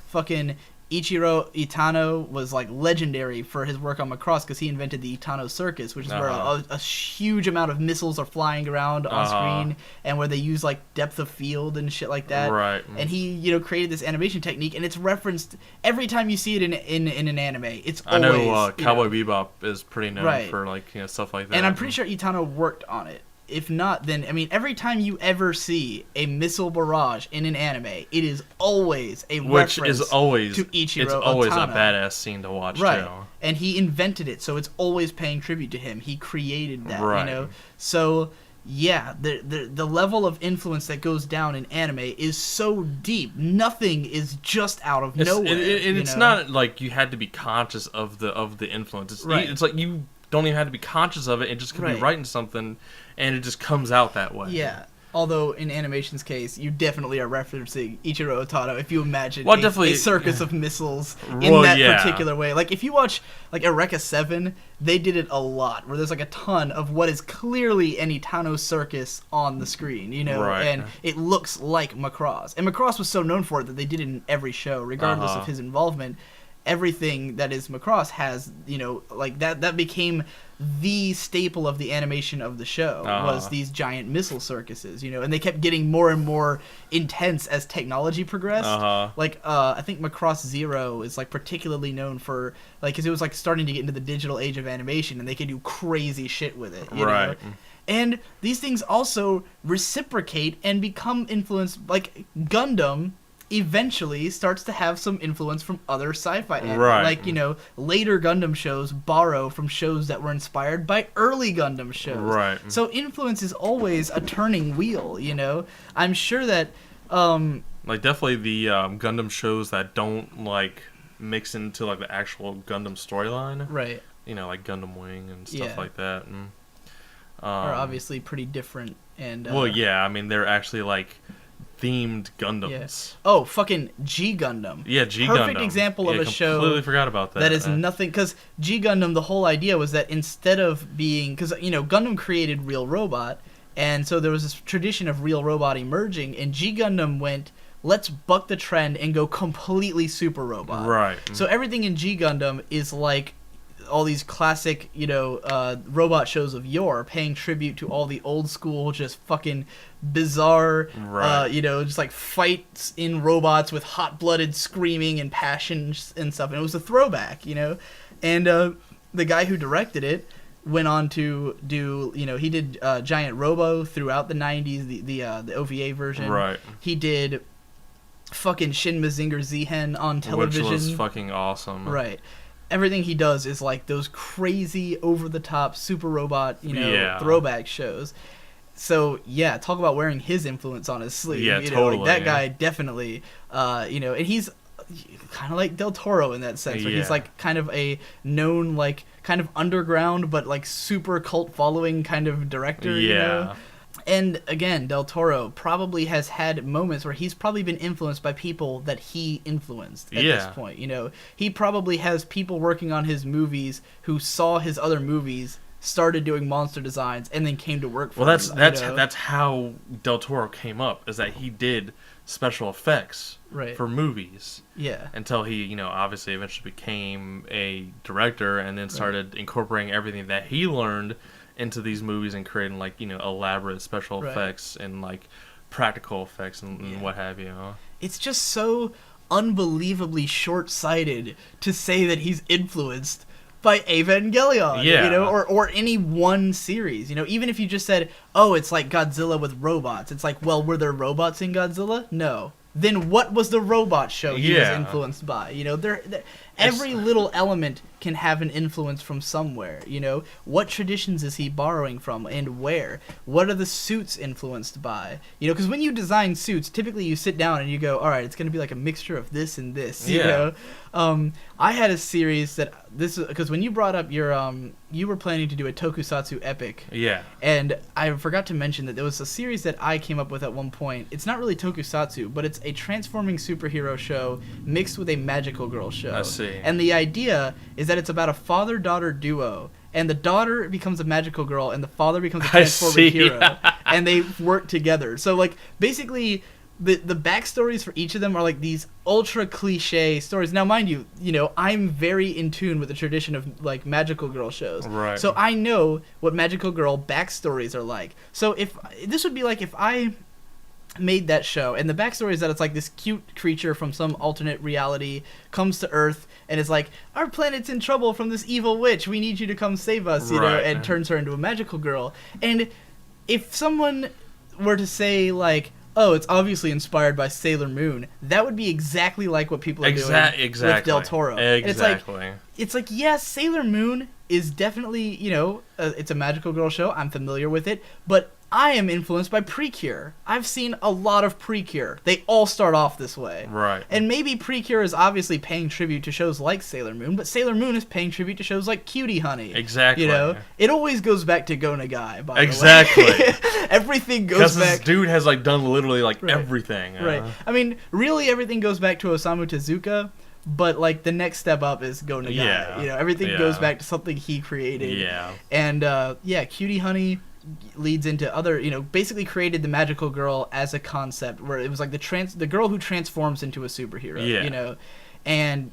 Fucking Ichiro Itano was, like, legendary for his work on Macross because he invented the Itano Circus, which is where a huge amount of missiles are flying around on screen and where they use, like, depth of field and shit like that. Right. And he, created this animation technique, and it's referenced every time you see it in an anime. It's always... I know Cowboy Bebop is pretty known for, like, stuff like that. And I'm pretty sure Itano worked on it. If not, then, every time you ever see a missile barrage in an anime, it is always a reference to Ichiro It's always Otano. a badass scene to watch, right. too. And he invented it, so it's always paying tribute to him. He created that, right. So, yeah, the level of influence that goes down in anime is so deep. Nothing is just out of nowhere. It's not like you had to be conscious of the influence. It's like you don't even have to be conscious of it. It just could be writing something, and it just comes out that way. Yeah. Although in animation's case, you definitely are referencing Ichiro Otano if you imagine a circus of missiles in that particular way. Like if you watch like Eureka 7, they did it a lot, where there's like a ton of what is clearly an Itano circus on the screen, right. And it looks like Macross. And Macross was so known for it that they did it in every show, regardless of his involvement. Everything that is Macross has, like that became the staple of the animation of the show was these giant missile circuses, and they kept getting more and more intense as technology progressed. Like, I think Macross Zero is like particularly known for like, cause it was like starting to get into the digital age of animation and they could do crazy shit with it, you know? And these things also reciprocate and become influenced, like Gundam eventually starts to have some influence from other sci-fi anime. Like, later Gundam shows borrow from shows that were inspired by early Gundam shows. Right. So influence is always a turning wheel, I'm sure that... like, definitely the Gundam shows that don't, like, mix into, like, the actual Gundam storyline. Right. Like Gundam Wing and stuff like that. And, are obviously pretty different. And they're actually, like... themed Gundams. Yeah. Oh, fucking G Gundam. Yeah, G Gundam. Perfect example of a show. Completely forgot about that. That is nothing, because G Gundam, the whole idea was that instead of being, because Gundam created Real Robot, and so there was this tradition of Real Robot emerging, and G Gundam went, let's buck the trend and go completely Super Robot. Right. So everything in G Gundam is like all these classic, robot shows of yore, paying tribute to all the old school, just fucking bizarre, just like fights in robots with hot-blooded screaming and passion and stuff. And it was a throwback, And the guy who directed it went on to do, he did Giant Robo throughout the 90s, the OVA version. Right. He did fucking Shin Mazinger Z-Hen on television. Which was fucking awesome. Right. Everything he does is like those crazy, over-the-top, super robot, throwback shows. So, yeah, talk about wearing his influence on his sleeve. Yeah, totally. Like, that guy definitely, and he's kind of like Del Toro in that sense, where he's like kind of a known, like, kind of underground, but like super cult following kind of director, you know? And again, Del Toro probably has had moments where he's probably been influenced by people that he influenced at this point. He probably has people working on his movies who saw his other movies, started doing monster designs, and then came to work for him. Well, that's how Del Toro came up, is that he did special effects for movies. Yeah. Until he, obviously eventually became a director and then started incorporating everything that he learned into these movies and creating, like, elaborate special effects and, like, practical effects and what have you. It's just so unbelievably short-sighted to say that he's influenced by Evangelion, or any one series. Even if you just said, oh, it's like Godzilla with robots. It's like, well, were there robots in Godzilla? No. Then what was the robot show he was influenced by? Every little element can have an influence from somewhere. What traditions is he borrowing from and where? What are the suits influenced by? Because when you design suits, typically you sit down and you go, all right, it's going to be like a mixture of this and this. I had a series because when you brought up your you were planning to do a tokusatsu epic. Yeah. And I forgot to mention that there was a series that I came up with at one point. It's not really tokusatsu, but it's a transforming superhero show mixed with a magical girl show. I see. And the idea is that it's about a father-daughter duo, and the daughter becomes a magical girl, and the father becomes a transforming hero, and they work together. So, like, basically, the backstories for each of them are, like, these ultra cliche stories. Now, mind you, I'm very in tune with the tradition of, like, magical girl shows. Right. So I know what magical girl backstories are like. So this would be like if I made that show, and the backstory is that it's like this cute creature from some alternate reality comes to Earth and is like, our planet's in trouble from this evil witch, we need you to come save us, and turns her into a magical girl. And if someone were to say, like, oh, it's obviously inspired by Sailor Moon, that would be exactly like what people are doing with Del Toro. Exactly. It's like, yes, Sailor Moon is definitely, it's a magical girl show, I'm familiar with it, but I am influenced by Precure. I've seen a lot of Precure. They all start off this way. Right. And maybe Precure is obviously paying tribute to shows like Sailor Moon, but Sailor Moon is paying tribute to shows like Cutie Honey. Exactly. It always goes back to Go Nagai, by the way. Everything goes back. Because this dude has, like, done literally, like, everything. Right. I mean, really everything goes back to Osamu Tezuka, but, like, the next step up is Go Nagai. Yeah. Everything goes back to something he created. Yeah. And, Cutie Honey leads into other, basically created the magical girl as a concept where it was like the girl who transforms into a superhero, and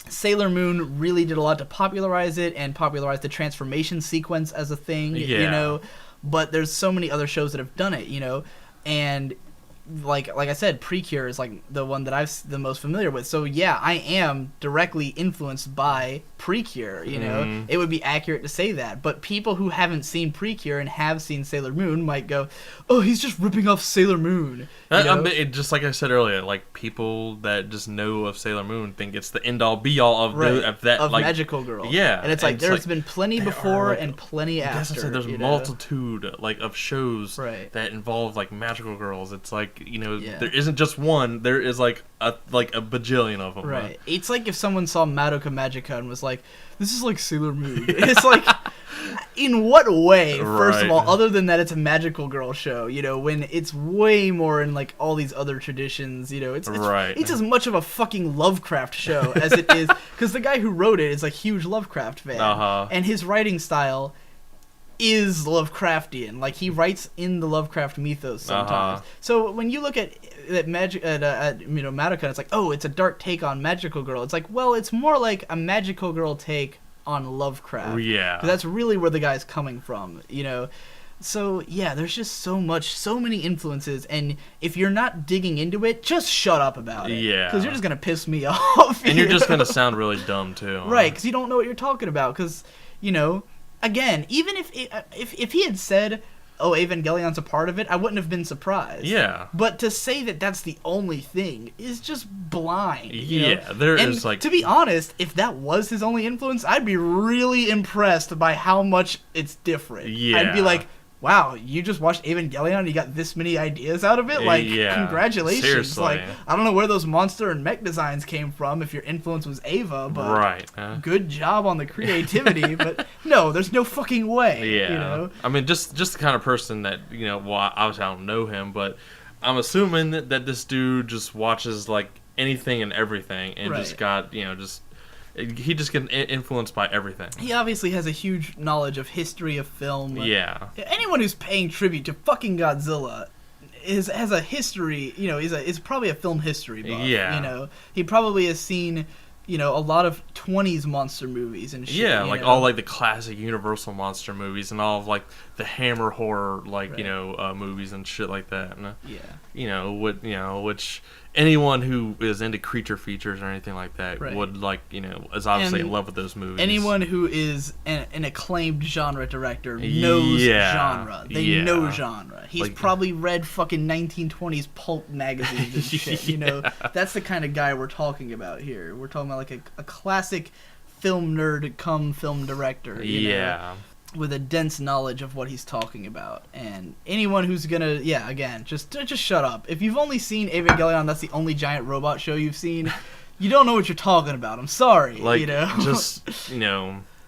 Sailor Moon really did a lot to popularize it and popularize the transformation sequence as a thing, but there's so many other shows that have done it, and like I said, Precure is like the one that I'm the most familiar with. So yeah, I am directly influenced by Precure, It would be accurate to say that. But people who haven't seen Precure and have seen Sailor Moon might go, oh, he's just ripping off Sailor Moon. Just like I said earlier, like, people that just know of Sailor Moon think it's the end-all be-all of that. Of like, magical girl. Yeah. And it's like, there's been plenty before and plenty after. There's a multitude, like, of shows that involve, like, magical girls. It's like, there isn't just one. There is, like a bajillion of them. Right. It's like if someone saw Madoka Magica and was like, this is like Sailor Moon. It's like, in what way, first of all, other than that it's a magical girl show, when it's way more in, like, all these other traditions, it's as much of a fucking Lovecraft show as it is, because the guy who wrote it is a huge Lovecraft fan, and his writing style is Lovecraftian. Like, he writes in the Lovecraft mythos sometimes. So when you look at Madoka, it's like, oh, it's a dark take on magical girl. It's like, well, it's more like a magical girl take on Lovecraft. Yeah. Because that's really where the guy's coming from, So, yeah, there's just so many influences, and if you're not digging into it, just shut up about it. Yeah. Because you're just going to piss me off. And you're just going to sound really dumb, too. Right, because you don't know what you're talking about. Because, again, even if he had said, oh, Evangelion's a part of it, I wouldn't have been surprised. Yeah. But to say that that's the only thing is just blind. Yeah, there is like... To be honest, if that was his only influence, I'd be really impressed by how much it's different. Yeah. I'd be like, wow, you just watched Evangelion and you got this many ideas out of it? Like, congratulations. Seriously. Like, I don't know where those monster and mech designs came from if your influence was Ava, but good job on the creativity. But no, there's no fucking way. Yeah. You know? I mean, just the kind of person that, well, obviously I don't know him, but I'm assuming that this dude just watches, like, anything and everything and just got, he just gets influenced by everything. He obviously has a huge knowledge of history of film. Yeah. Anyone who's paying tribute to fucking Godzilla has a history, is probably a film history buff. Yeah. He probably has seen, a lot of 20s monster movies and shit. Yeah, like all like the classic Universal monster movies and all of like the Hammer horror movies and shit like that. And, which anyone who is into creature features or anything like that would is obviously in love with those movies. Anyone who is an acclaimed genre director knows genre. They know genre. He's probably read fucking 1920s pulp magazines and shit. That's the kind of guy we're talking about here. We're talking about like a classic film nerd come film director. With a dense knowledge of what he's talking about. And anyone who's gonna, just shut up. If you've only seen Evangelion, that's the only giant robot show you've seen, you don't know what you're talking about. I'm sorry. Just,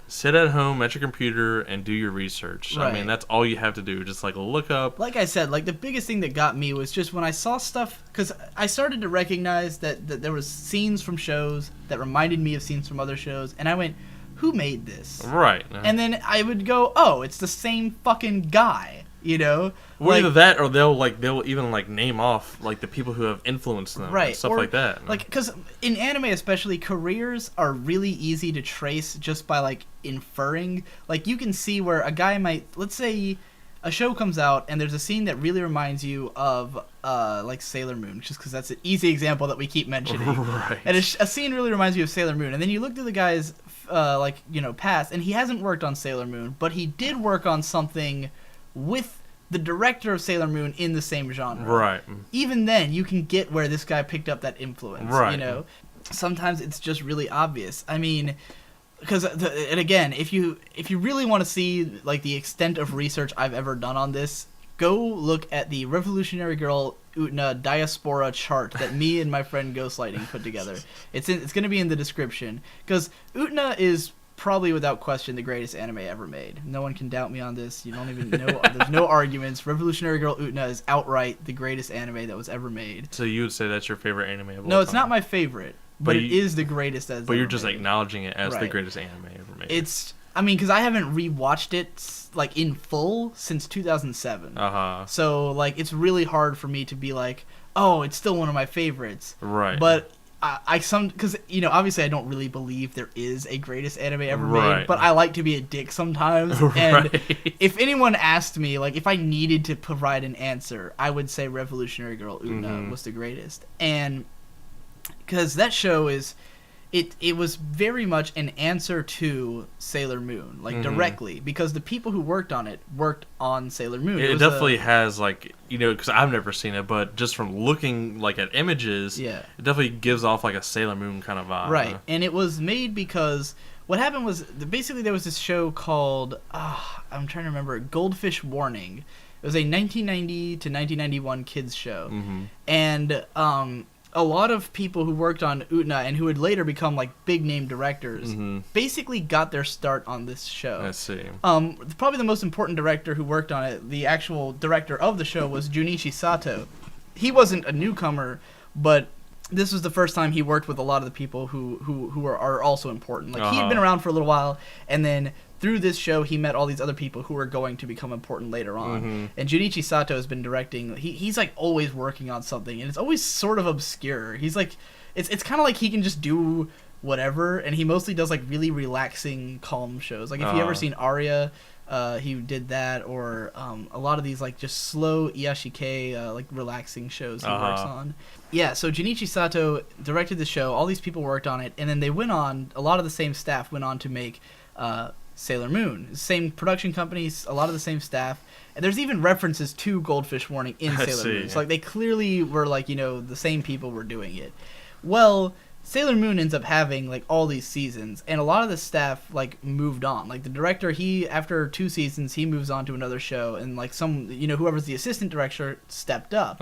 sit at home at your computer and do your research. I mean, that's all you have to do. Just, look up. Like I said, the biggest thing that got me was just when I saw stuff, because I started to recognize that there was scenes from shows that reminded me of scenes from other shows, and I went, who made this? Right. And then I would go, oh, it's the same fucking guy, Well, either that or they'll even name off the people who have influenced them, and stuff like that. Because in anime especially, careers are really easy to trace just by inferring. You can see where a guy might, let's say, a show comes out and there's a scene that really reminds you of Sailor Moon, just because that's an easy example that we keep mentioning. Right. And a scene really reminds you of Sailor Moon, and then you look through the guy's past, and he hasn't worked on Sailor Moon, but he did work on something with the director of Sailor Moon in the same genre. Right. Even then, you can get where this guy picked up that influence. Right. Sometimes it's just really obvious. I mean, because and again, if you really want to see the extent of research I've ever done on this, go look at the Revolutionary Girl Utena diaspora chart that me and my friend Ghostlighting put together. It's going to be in the description, because Utena is probably without question the greatest anime ever made. No one can doubt me on this. You don't even know. There's no arguments. Revolutionary Girl Utena is outright the greatest anime that was ever made. So you would say that's your favorite anime of all time? No, it's not my favorite, but it is the greatest as. But you're just acknowledging it as the greatest anime ever made. Because I haven't rewatched it in full since 2007. So it's really hard for me to be oh, it's still one of my favorites. Right. But because obviously I don't really believe there is a greatest anime ever made, but I like to be a dick sometimes. And if anyone asked me if I needed to provide an answer, I would say Revolutionary Girl Utena was the greatest. And because that show is. It was very much an answer to Sailor Moon, directly, because the people who worked on it worked on Sailor Moon. It definitely has, because I've never seen it, but just from looking, at images, it definitely gives off, a Sailor Moon kind of vibe. Right, and it was made because what happened was, basically there was this show called, I'm trying to remember, Goldfish Warning. It was a 1990 to 1991 kids show, and, a lot of people who worked on Utena and who would later become big name directors basically got their start on this show. I see. Probably the most important director who worked on it, the actual director of the show, was Junichi Sato. He wasn't a newcomer, but this was the first time he worked with a lot of the people who are also important. He had been around for a little while, and then through this show, he met all these other people who were going to become important later on. And Junichi Sato has been directing. He's always working on something, and it's always sort of obscure. He's it's kind of he can just do whatever, and he mostly does really relaxing, calm shows. If you ever seen Aria, he did that, or a lot of these just slow iyashikei, relaxing shows he works on. Yeah, so Junichi Sato directed the show. All these people worked on it, and then they went on. A lot of the same staff went on to make Sailor Moon. Same production companies, a lot of the same staff. And there's even references to Goldfish Warning in Sailor Moon. So like they clearly were like, the same people were doing it. Well, Sailor Moon ends up having like all these seasons, and a lot of the staff like moved on. Like the director, after 2 seasons, he moves on to another show, and like whoever's the assistant director stepped up.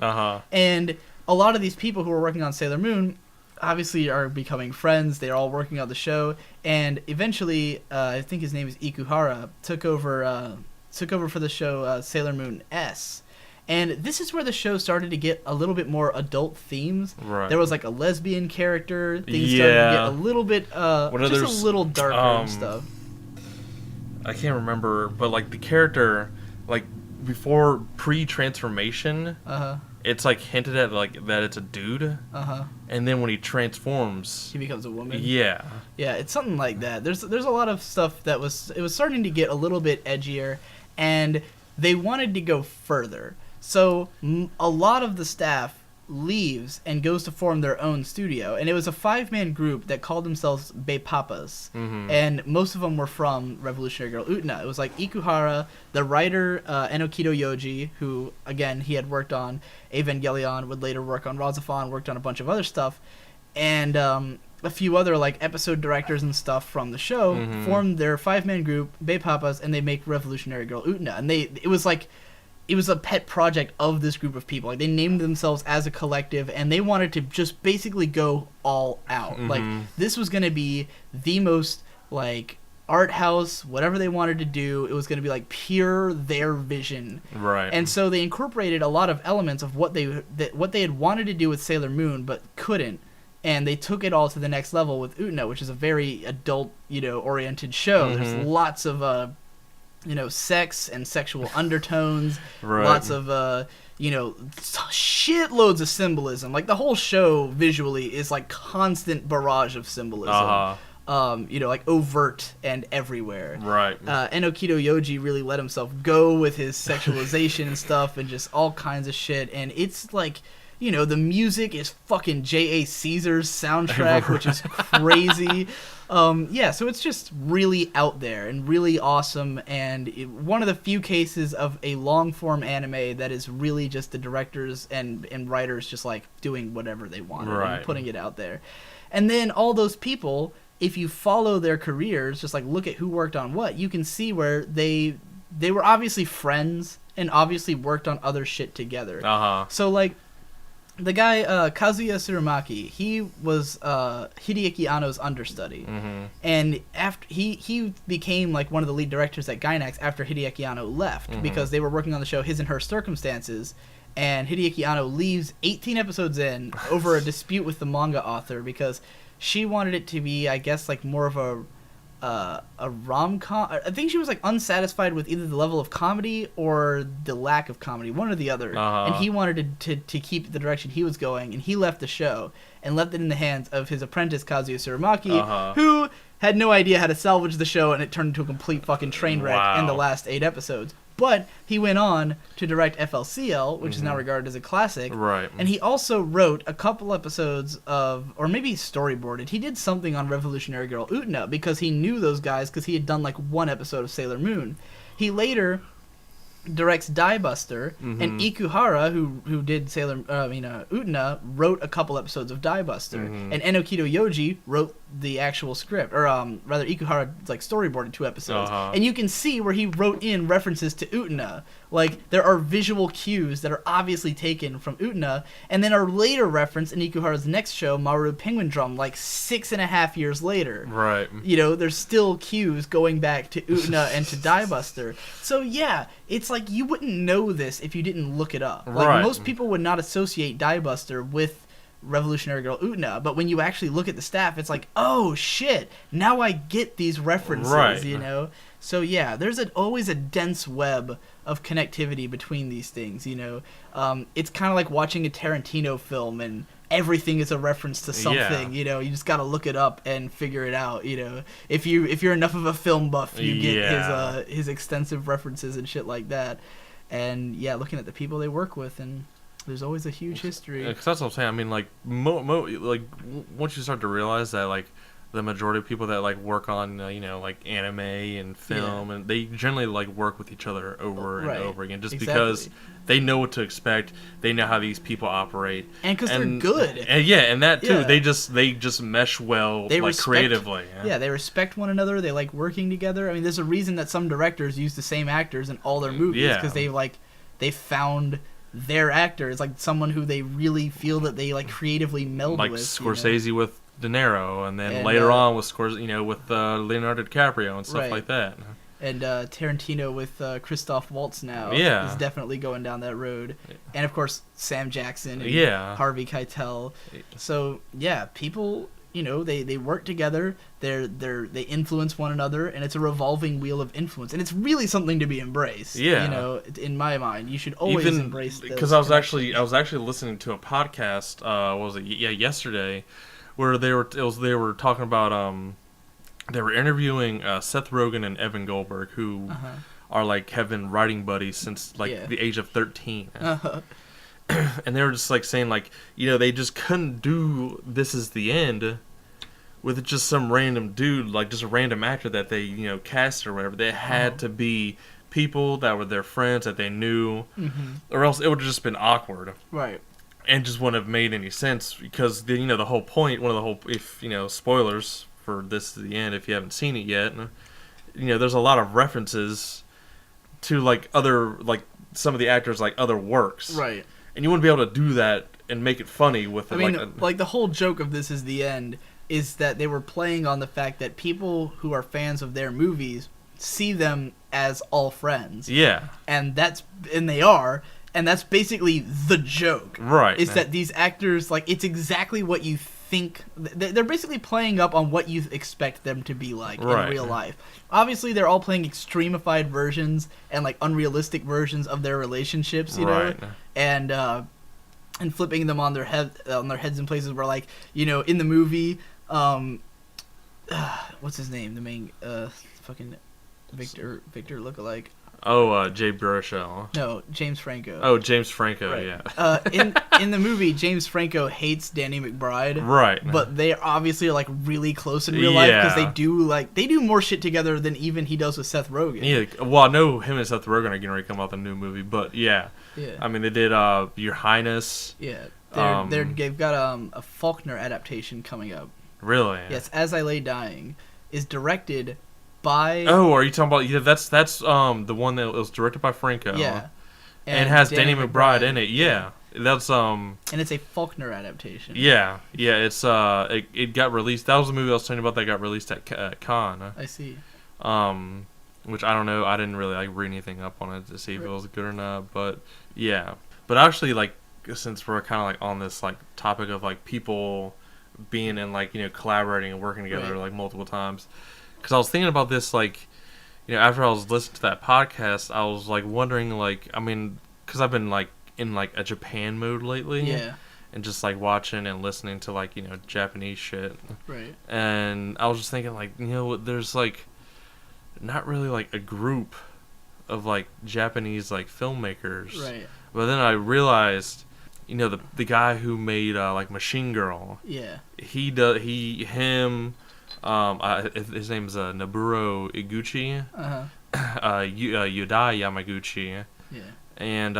And a lot of these people who were working on Sailor Moon obviously are becoming friends. They're all working on the show, and eventually, I think his name is Ikuhara, took over for the show Sailor Moon S. And this is where the show started to get a little bit more adult themes. Right. There was like a lesbian character. Things started to get a little bit, a little darker and stuff. I can't remember, but like the character, like before pre-transformation, it's like hinted at like that it's a dude. And then when he transforms, he becomes a woman. Yeah. Yeah, it's something like that. There's a lot of stuff that was starting to get a little bit edgier, and they wanted to go further. So a lot of the staff leaves and goes to form their own studio, and it was a 5-man group that called themselves Beipapas, and most of them were from Revolutionary Girl Utena. It was like Ikuhara, the writer Enokido Yoji, who again he had worked on Evangelion, would later work on Razafon, worked on a bunch of other stuff, and a few other like episode directors and stuff from the show formed their 5-man group Beipapas, and they make Revolutionary Girl Utena, and it was a pet project of this group of people. Like they named themselves as a collective, and they wanted to just basically go all out. Like this was going to be the most like art house, whatever they wanted to do. It was going to be like pure their vision. Right. And so they incorporated a lot of elements of what they had wanted to do with Sailor Moon but couldn't. And they took it all to the next level with Utena, which is a very adult, oriented show. There's lots of sex and sexual undertones, lots of, shitloads of symbolism. Like, the whole show visually is, like, constant barrage of symbolism. Like, overt and everywhere. Right. Enokido Yoji really let himself go with his sexualization and stuff and just all kinds of shit. And it's, like, the music is fucking J.A. Caesar's soundtrack, which is crazy. So it's just really out there and really awesome, and one of the few cases of a long-form anime that is really just the directors and writers just, like, doing whatever they want and putting it out there. And then all those people, if you follow their careers, just, like, look at who worked on what, you can see where they were obviously friends and obviously worked on other shit together. So, like, the guy, Kazuya Tsurumaki, he was Hideaki Anno's understudy. And after he became like one of the lead directors at Gainax after Hideaki Anno left, because they were working on the show His and Her Circumstances, and Hideaki Anno leaves 18 episodes in over a dispute with the manga author because she wanted it to be, I guess, like more of a rom-com. I think she was like unsatisfied with either the level of comedy or the lack of comedy, one or the other. And he wanted to keep the direction he was going, and he left the show and left it in the hands of his apprentice Kazuya Tsurumaki, who had no idea how to salvage the show, and it turned into a complete fucking train wreck in the last 8 episodes. But he went on to direct FLCL, which is now regarded as a classic. Right. And he also wrote a couple episodes of, or maybe storyboarded. He did something on Revolutionary Girl Utena because he knew those guys because he had done like 1 episode of Sailor Moon. He later directs Die Buster, and Ikuhara, who did Utena, wrote a couple episodes of Die Buster, and Enokido Yoji wrote the actual script, or rather Ikuhara like storyboarded 2 episodes, and you can see where he wrote in references to Utena. Like, there are visual cues that are obviously taken from Utena, and then are later referenced in Ikuhara's next show, Maru Penguin Drum, like 6.5 years later. Right. There's still cues going back to Utena and to Die Buster. So yeah, it's like you wouldn't know this if you didn't look it up. Like, most people would not associate Die Buster with Revolutionary Girl Utena, but when you actually look at the staff, it's like, oh shit, now I get these references, So yeah, there's always a dense web of connectivity between these things, It's kind of like watching a Tarantino film and everything is a reference to something, you just got to look it up and figure it out, If you're enough of a film buff, you get his extensive references and shit like that. And yeah, looking at the people they work with, and there's always a huge history. Because that's what I'm saying. I mean, like, like once you start to realize that, like, the majority of people that like work on like anime and film, and they generally like work with each other over and over again, just because they know what to expect. They know how these people operate, and because they're good. And that too. They just mesh well, creatively. Yeah, they respect one another. They like working together. I mean, there's a reason that some directors use the same actors in all their movies, because they found their actor is like someone who they really feel that they like creatively meld with. Like Scorsese with De Niro, and then later on with Scorsese, with Leonardo DiCaprio and stuff like that. And Tarantino with Christoph Waltz now is definitely going down that road. Yeah. And of course Sam Jackson and Harvey Keitel. So people, they work together. They influence one another, and it's a revolving wheel of influence, and it's really something to be embraced. Yeah, in my mind, you should always embrace this. Because I was actually listening to a podcast. Yesterday, where they were talking about they were interviewing Seth Rogen and Evan Goldberg, who are like have been writing buddies since the age of 13. And they were just like saying they just couldn't do This Is the End with just some random dude, like just a random actor that they cast or whatever. They had to be people that were their friends that they knew, or else it would have just been awkward, right? And just wouldn't have made any sense, because the whole point, if spoilers for This Is the End if you haven't seen it yet, there's a lot of references to other some of the actors other works, right? And you wouldn't be able to do that and make it funny with it. The whole joke of This Is the End is that they were playing on the fact that people who are fans of their movies see them as all friends. Yeah. And they are, and that's basically the joke. Right. Is that these actors, it's exactly what you think. They're basically playing up on what you expect them to be like in real life. Obviously, they're all playing extremified versions and unrealistic versions of their relationships, and flipping them on their heads in places where, in the movie, what's his name? The main fucking Victor lookalike. Oh, Jay Baruchel. No, James Franco. Oh, James Franco, yeah. In the movie, James Franco hates Danny McBride. Right. But they obviously are really close in real life, because they do more shit together than even he does with Seth Rogen. Yeah. Well, I know him and Seth Rogen are getting ready to come out with a new movie, but yeah. I mean, they did Your Highness. Yeah. They've got a Faulkner adaptation coming up. Really? Yes, As I Lay Dying is directed by... Oh, are you talking about... Yeah, that's the one that was directed by Franco. Yeah. And has Danny McBride in it. Yeah. That's And it's a Faulkner adaptation. Yeah. Yeah, it's it got released. That was the movie I was telling you about that got released at Cannes. I see. Which I don't know. I didn't really read anything up on it to see if it was good or not, but yeah. But actually, since we're kind of on this topic of people being in collaborating and working together multiple times, because I was thinking about this after I was listening to that podcast, I was wondering because I've been in a Japan mode lately, and just watching and listening to Japanese shit, right? And I was just thinking there's not really a group of Japanese filmmakers, right? But then I realized the guy who made Machine Girl, his name's Nobuo Iguchi, Yudai Yamaguchi, and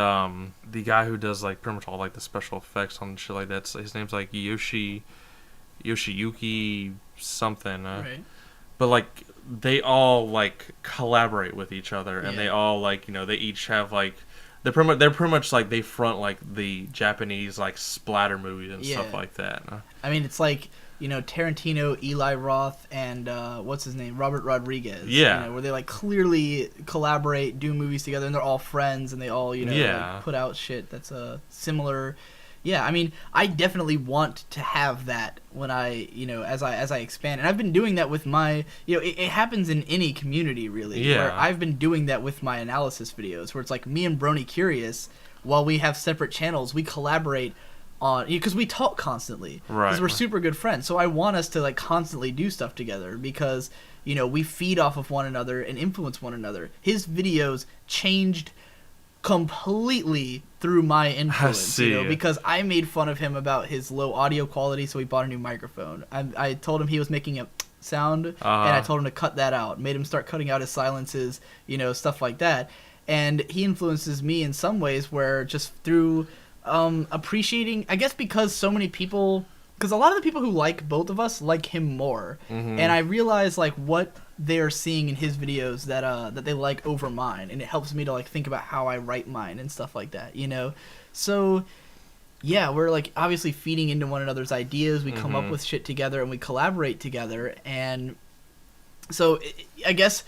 the guy who does pretty much all the special effects on shit like that. His name's Yoshiyuki something, right? But they all collaborate with each other, and they all they each have they're pretty much they front the Japanese splatter movies and stuff like that. I mean, it's Tarantino, Eli Roth, and what's his name, Robert Rodriguez. Yeah. Where they colarly collaborate, do movies together, and they're all friends, and they all put out shit that's similar. Yeah, I mean, I definitely want to have that when I as I expand, and I've been doing that with my it happens in any community really. Yeah. Where I've been doing that with my analysis videos, where it's me and Brony Curious, while we have separate channels, we collaborate on, because we talk constantly, because we're super good friends. So I want us to constantly do stuff together, because we feed off of one another and influence one another. His videos changed completely through my influence, because I made fun of him about his low audio quality, so he bought a new microphone. I told him he was making a sound, and I told him to cut that out. Made him start cutting out his silences, stuff like that. And he influences me in some ways where just through appreciating, I guess because so many people, because a lot of the people who like both of us like him more. Mm-hmm. And I realize like what they're seeing in his videos that they like over mine, and it helps me to like think about how I write mine and stuff like that, So yeah, we're like obviously feeding into one another's ideas. We come up with shit together and we collaborate together. And so I guess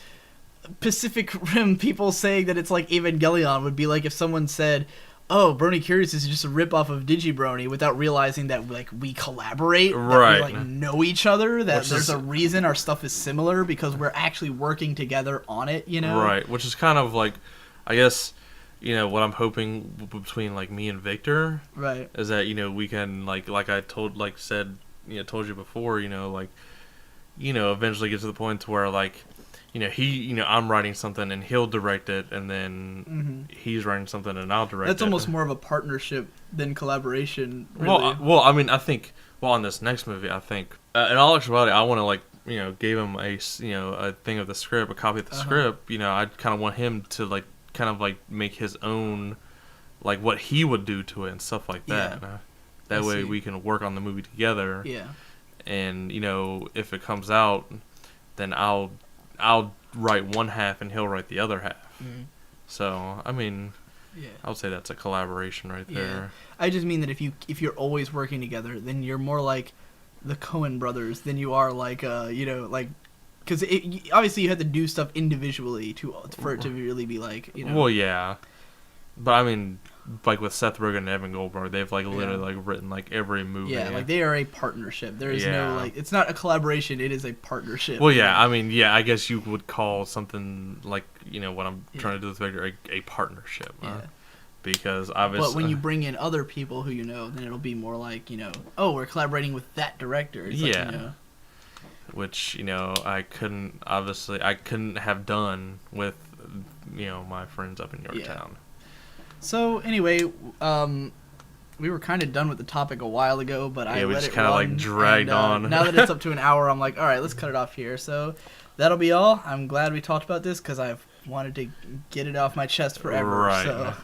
Pacific Rim people saying that it's like Evangelion would be like if someone said, oh, Brony Curious is just a ripoff of Digibrony, without realizing that like we collaborate, right? That we like know each other, that there's a reason our stuff is similar because we're actually working together on it, Right, which is kind of like, I guess, what I'm hoping between like me and Victor, right, is that we can like I told you before, eventually get to the point to where like. I'm writing something and he'll direct it, and then he's writing something and I'll direct it. That's almost more of a partnership than collaboration, really. Well, I mean, I think, on this next movie, I think, in all actuality, I want to, like, gave him a thing of the script, a copy of the script. I kind of want him to, like, make his own, like, what he would do to it and stuff like that. That way we can work on the movie together. Yeah. And, if it comes out, then I'll write one half and he'll write the other half. Mm-hmm. So, I mean, I would say that's a collaboration right there. I just mean that if you're always working together, then you're more like the Coen brothers than you are like, because obviously you have to do stuff individually for it to really be like, Well, yeah. But, I mean, like with Seth Rogen and Evan Goldberg, they've like literally like written like every movie. Yeah, like they are a partnership. There is no like, it's not a collaboration. It is a partnership. Well, yeah, I mean, I guess you would call something like what I'm trying to do with Victor a partnership. Yeah. Because obviously, but when you bring in other people who then it'll be more like oh, we're collaborating with that director. It's like, which I couldn't have done with my friends up in Yorktown. So anyway, we were kind of done with the topic a while ago, but I let it run. We just kind of like dragged on. Now that it's up to an hour, I'm like, all right, let's cut it off here. So that'll be all. I'm glad we talked about this because I've wanted to get it off my chest forever. Right. So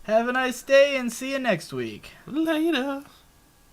have a nice day and see you next week. Later.